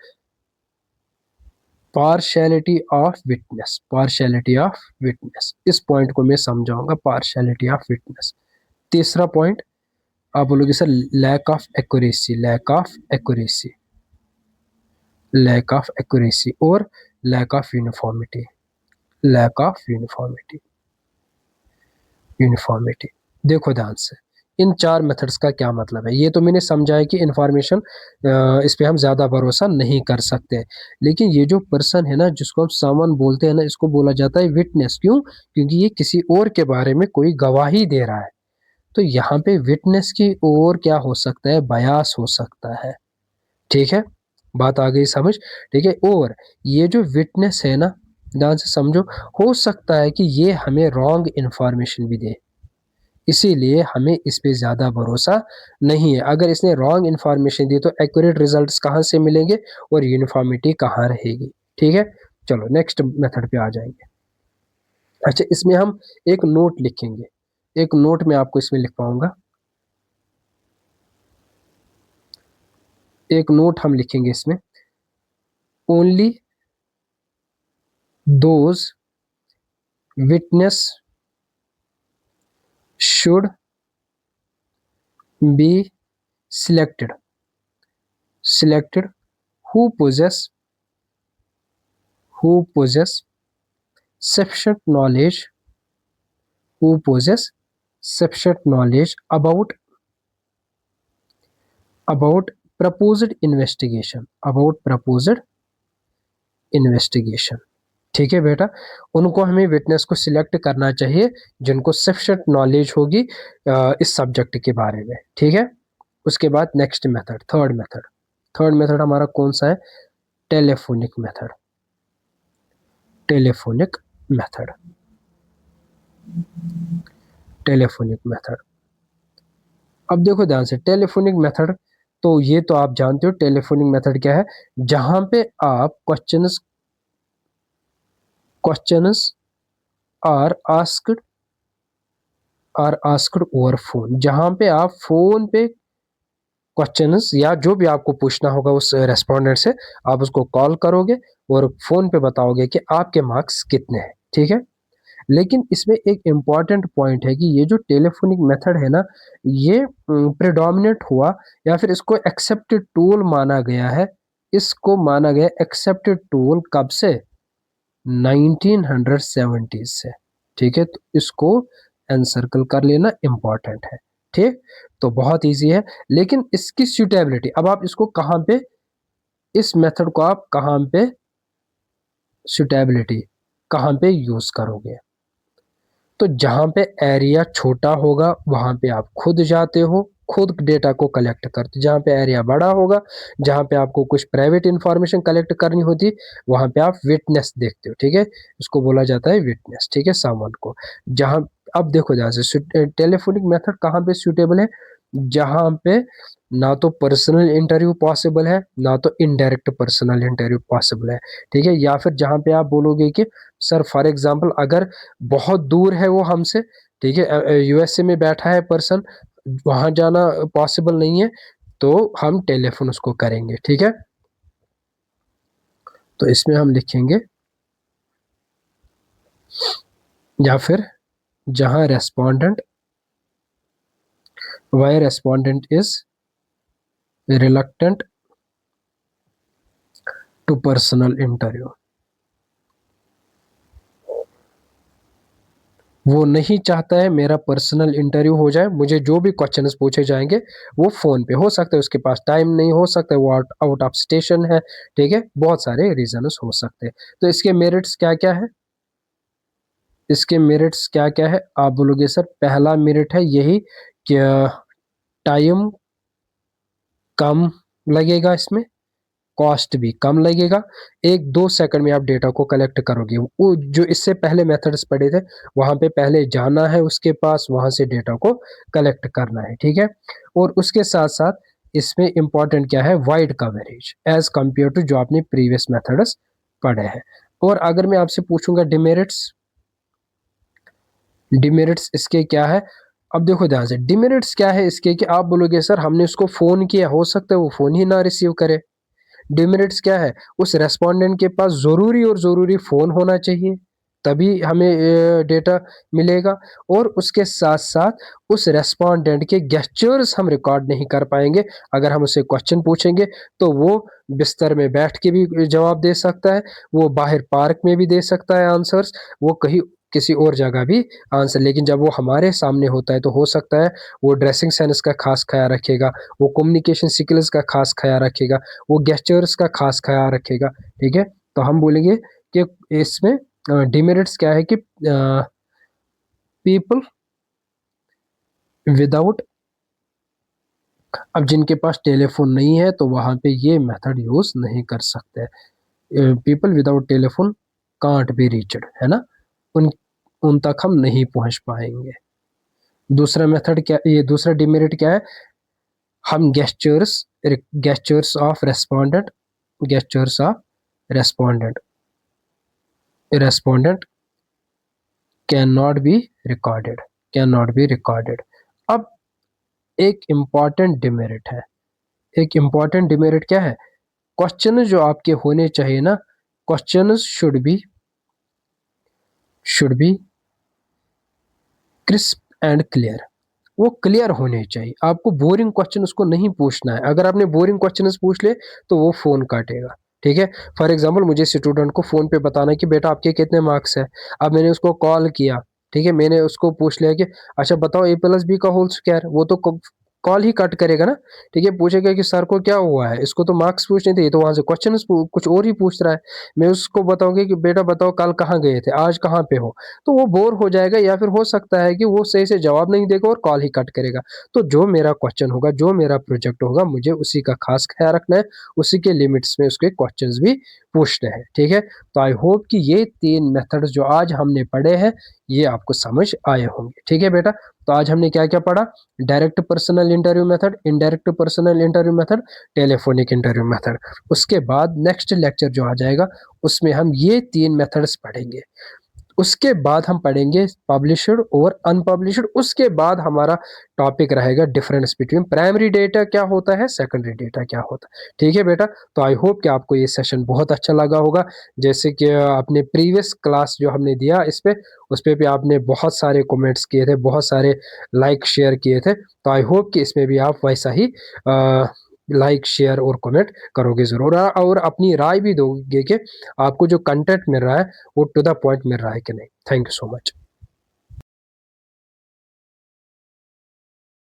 partiality of witness, partiality of witness, इस पॉइंट को मैं समझाऊंगा, पार्शियलिटी ऑफ विटनेस। तीसरा पॉइंट आप बोलोगे sir lack of accuracy, lack of accuracy, lack of accuracy और lack of uniformity, lack of uniformity, uniformity. देखो ध्यान से, इन चार मेथड्स का क्या मतलब है, ये तो मैंने समझाया कि इंफॉर्मेशन इस पे हम ज़्यादा भरोसा नहीं कर सकते, लेकिन ये जो पर्सन है ना जिसको हम सामान बोलते हैं ना, इसको बोला जाता है विटनेस, क्यों, क्योंकि ये किसी और के बारे में कोई गवाही दे रहा है, तो यहाँ पे विटनेस की और क्या हो सकता है, बयास हो सकता है, ठीक है, बात आ गई समझ, ठीक है। और ये जो विटनेस है ना, ध्यान से समझो, हो सकता है कि ये हमें रॉन्ग इंफॉर्मेशन भी दे, इसीलिए हमें इस पे ज़्यादा भरोसा नहीं है। अगर इसने रॉन्ग इन्फॉर्मेशन दी तो एक्यूरेट रिजल्ट्स कहाँ से मिलेंगे और यूनिफॉर्मिटी कहाँ रहेगी, ठीक है। चलो नेक्स्ट मेथड पे आ जाएंगे। अच्छा इसमें हम एक नोट लिखेंगे, एक नोट में आपको इसमें लिख पाऊंगा, एक नोट हम लिखेंगे इसमें, only those witness should be selected, selected who possess, who possess sufficient knowledge, who possess sufficient knowledge about proposed investigation, about proposed investigation, ठीक है बेटा। उनको हमें विटनेस को सिलेक्ट करना चाहिए जिनको सफिशिएंट नॉलेज होगी इस सब्जेक्ट के बारे में, ठीक है। उसके बाद नेक्स्ट मेथड, थर्ड मेथड हमारा कौन सा है? Telephonic method. Telephonic method, telephonic method. अब देखो ध्यान से, टेलीफोनिक मेथड, तो ये तो आप जानते हो टेलीफोनिक मेथड क्या है, जहां पे आप questions are asked over phone, जहां पे आप फोन पे क्वेश्चंस या जो भी आपको पूछना होगा उस रेस्पोंडेंट से, आप उसको कॉल करोगे और फोन पे बताओगे कि आपके मार्क्स कितने हैं, ठीक है। लेकिन इसमें एक इम्पॉर्टेंट पॉइंट है कि ये जो टेलीफोनिक मेथड है ना, ये प्रेडोमिनेट हुआ या फिर इसको एक्सेप्टेड टूल माना गया है। इसको माना गया एक्सेप्टेड टूल कब से? 1970 से, ठीक है। तो इसको एनसर्कल कर लेना इम्पॉर्टेंट है, ठीक। तो बहुत इजी है, लेकिन इसकी सूटेबिलिटी, अब आप इसको कहाँ पे, इस मेथड को आप कहाँ पे सूटेबिलिटी कहाँ पे यूज करोगे? तो जहां पे एरिया छोटा होगा वहां पे आप खुद जाते हो, खुद डेटा को कलेक्ट करते हो। जहां पे एरिया बड़ा होगा, जहां पे आपको कुछ प्राइवेट इंफॉर्मेशन कलेक्ट करनी होती, वहां पे आप विटनेस देखते हो, ठीक है। इसको बोला जाता है विटनेस, ठीक है, समवन को। जहां, अब देखो ध्यान से, टेलीफोनिक मेथड कहाँ पे सूटेबल है? जहां पे ना तो पर्सनल इंटरव्यू पॉसिबल है, ना तो इनडायरेक्ट पर्सनल इंटरव्यू पॉसिबल है, ठीक है। या फिर जहां पे आप बोलोगे कि सर फॉर एग्जांपल अगर बहुत दूर है वो हमसे, ठीक है, यूएसए में बैठा है पर्सन, वहां जाना पॉसिबल नहीं है, तो हम टेलीफोन उसको करेंगे, ठीक है। तो इसमें हम लिखेंगे, या फिर जहां respondent, why respondent is reluctant to personal interview, वो नहीं चाहता है मेरा पर्सनल इंटरव्यू हो जाए, मुझे जो भी क्वेश्चंस पूछे जाएंगे वो फोन पे, हो सकता है उसके पास टाइम नहीं, हो सकता है वो आउट ऑफ स्टेशन है, ठीक है, बहुत सारे रीजंस हो सकते हैं। तो इसके मेरिट्स क्या क्या है? इसके मेरिट्स क्या क्या है? आप बोलोगे सर पहला मेरिट है यही कि टाइम कम लगेगा, इसमें कॉस्ट भी कम लगेगा, 1-2 सेकंड में आप डेटा को कलेक्ट करोगे। वो जो इससे पहले मेथड्स पढ़े थे, वहां पे पहले जाना है उसके पास, वहां से डेटा को कलेक्ट करना है, ठीक है। और उसके साथ साथ इसमें इंपॉर्टेंट क्या है? Wide coverage as compare to जो आपने प्रीवियस मेथड्स पढ़े हैं। और अगर मैं आपसे पूछूंगा डिमेरिट्स, डिमेरिट्स इसके क्या है? अब देखो ध्यान से, डिमेरिट्स क्या है इसके, कि आप बोलोगे सर हमने उसको फोन किया, हो सकता है वो फोन ही ना रिसीव करे। डिमेरिट्स क्या है? उस रेस्पोंडेंट के पास जरूरी और जरूरी फोन होना चाहिए, तभी हमें डेटा मिलेगा। और उसके साथ साथ उस रेस्पोंडेंट के गेस्चर्स हम रिकॉर्ड नहीं कर पाएंगे। अगर हम उससे क्वेश्चन पूछेंगे तो वो बिस्तर में बैठ के भी जवाब दे सकता है, वो बाहर पार्क में भी दे सकता है आंसर्स, वो कहीं किसी और जगह भी आंसर। लेकिन जब वो हमारे सामने होता है तो हो सकता है वो ड्रेसिंग सेंस का खास ख्याल रखेगा, वो कम्युनिकेशन स्किल्स का खास ख्याल रखेगा, वो गेस्चर्स का खास ख्याल रखेगा, ठीक है। तो हम बोलेंगे कि इसमें डिमेरिट्स क्या है कि पीपल विदाउट, अब जिनके पास टेलीफोन नहीं है तो वहां पे ये मेथड यूज नहीं कर सकते। People without telephone can't be reached, है ना, उन उन तक हम नहीं पहुंच पाएंगे। दूसरा मेथड क्या, ये दूसरा डिमेरिट क्या है? हम gestures of respondent, gestures of respondent respondent can not be recorded, can not be recorded. अब एक इंपॉर्टेंट डिमेरिट है, एक इंपॉर्टेंट डिमेरिट क्या है? क्वेश्चन जो आपके होने चाहिए ना, question should be crisp and clear, वो क्लियर होने चाहिए। आपको बोरिंग क्वेश्चन उसको नहीं पूछना है, अगर आपने बोरिंग क्वेश्चन पूछ ले तो वो फोन काटेगा, ठीक है। फॉर एग्जाम्पल मुझे स्टूडेंट को फोन पे बताना है कि बेटा आपके कितने मार्क्स है, अब मैंने उसको कॉल किया, ठीक है, मैंने उसको पूछ लिया कि अच्छा बताओ a + b का होल स्क्वायर, वो तो कॉल ही कट करेगा ना, ठीक है। पूछेगा कि सर को क्या हुआ है, इसको तो मार्क्स पूछने थे, ये तो वहां से क्वेश्चन कुछ और ही पूछ रहा है। मैं उसको बताऊंगी कि बेटा बताओ कल कहाँ गए थे, आज कहाँ पे हो, तो वो बोर हो जाएगा, या फिर हो सकता है कि वो सही से जवाब नहीं देगा और कॉल ही कट करेगा। तो जो मेरा क्वेश्चन होगा, जो मेरा प्रोजेक्ट होगा, मुझे उसी का खास ख्याल रखना है, उसी के लिमिट्स में उसके क्वेश्चंस भी पूछने हैं, ठीक है। तो आई होप कि ये 3 मेथड्स जो आज हमने पढ़े हैं ये आपको समझ आए होंगे, ठीक है बेटा। तो आज हमने क्या क्या पढ़ा, direct personal interview method, indirect personal interview method, telephonic interview method. उसके बाद नेक्स्ट लेक्चर जो आ जाएगा उसमें हम ये 3 मेथड्स पढ़ेंगे। उसके बाद हम पढ़ेंगे पब्लिश्ड और अनपब्लिश्ड। उसके बाद हमारा टॉपिक रहेगा डिफरेंस बिटवीन प्राइमरी डेटा क्या होता है, सेकेंडरी डेटा क्या होता है, ठीक है बेटा। तो आई होप कि आपको ये सेशन बहुत अच्छा लगा होगा। जैसे कि आपने प्रीवियस क्लास जो हमने दिया इस पे, उस पे भी आपने बहुत सारे कमेंट्स किए थे, बहुत सारे लाइक शेयर किए थे। तो आई होप कि इसमें भी आप वैसा ही लाइक शेयर और कमेंट करोगे ज़रूर, और अपनी राय भी दोगे कि आपको जो कंटेंट मिल रहा है वो टू द पॉइंट मिल रहा है कि नहीं। Thank you so much.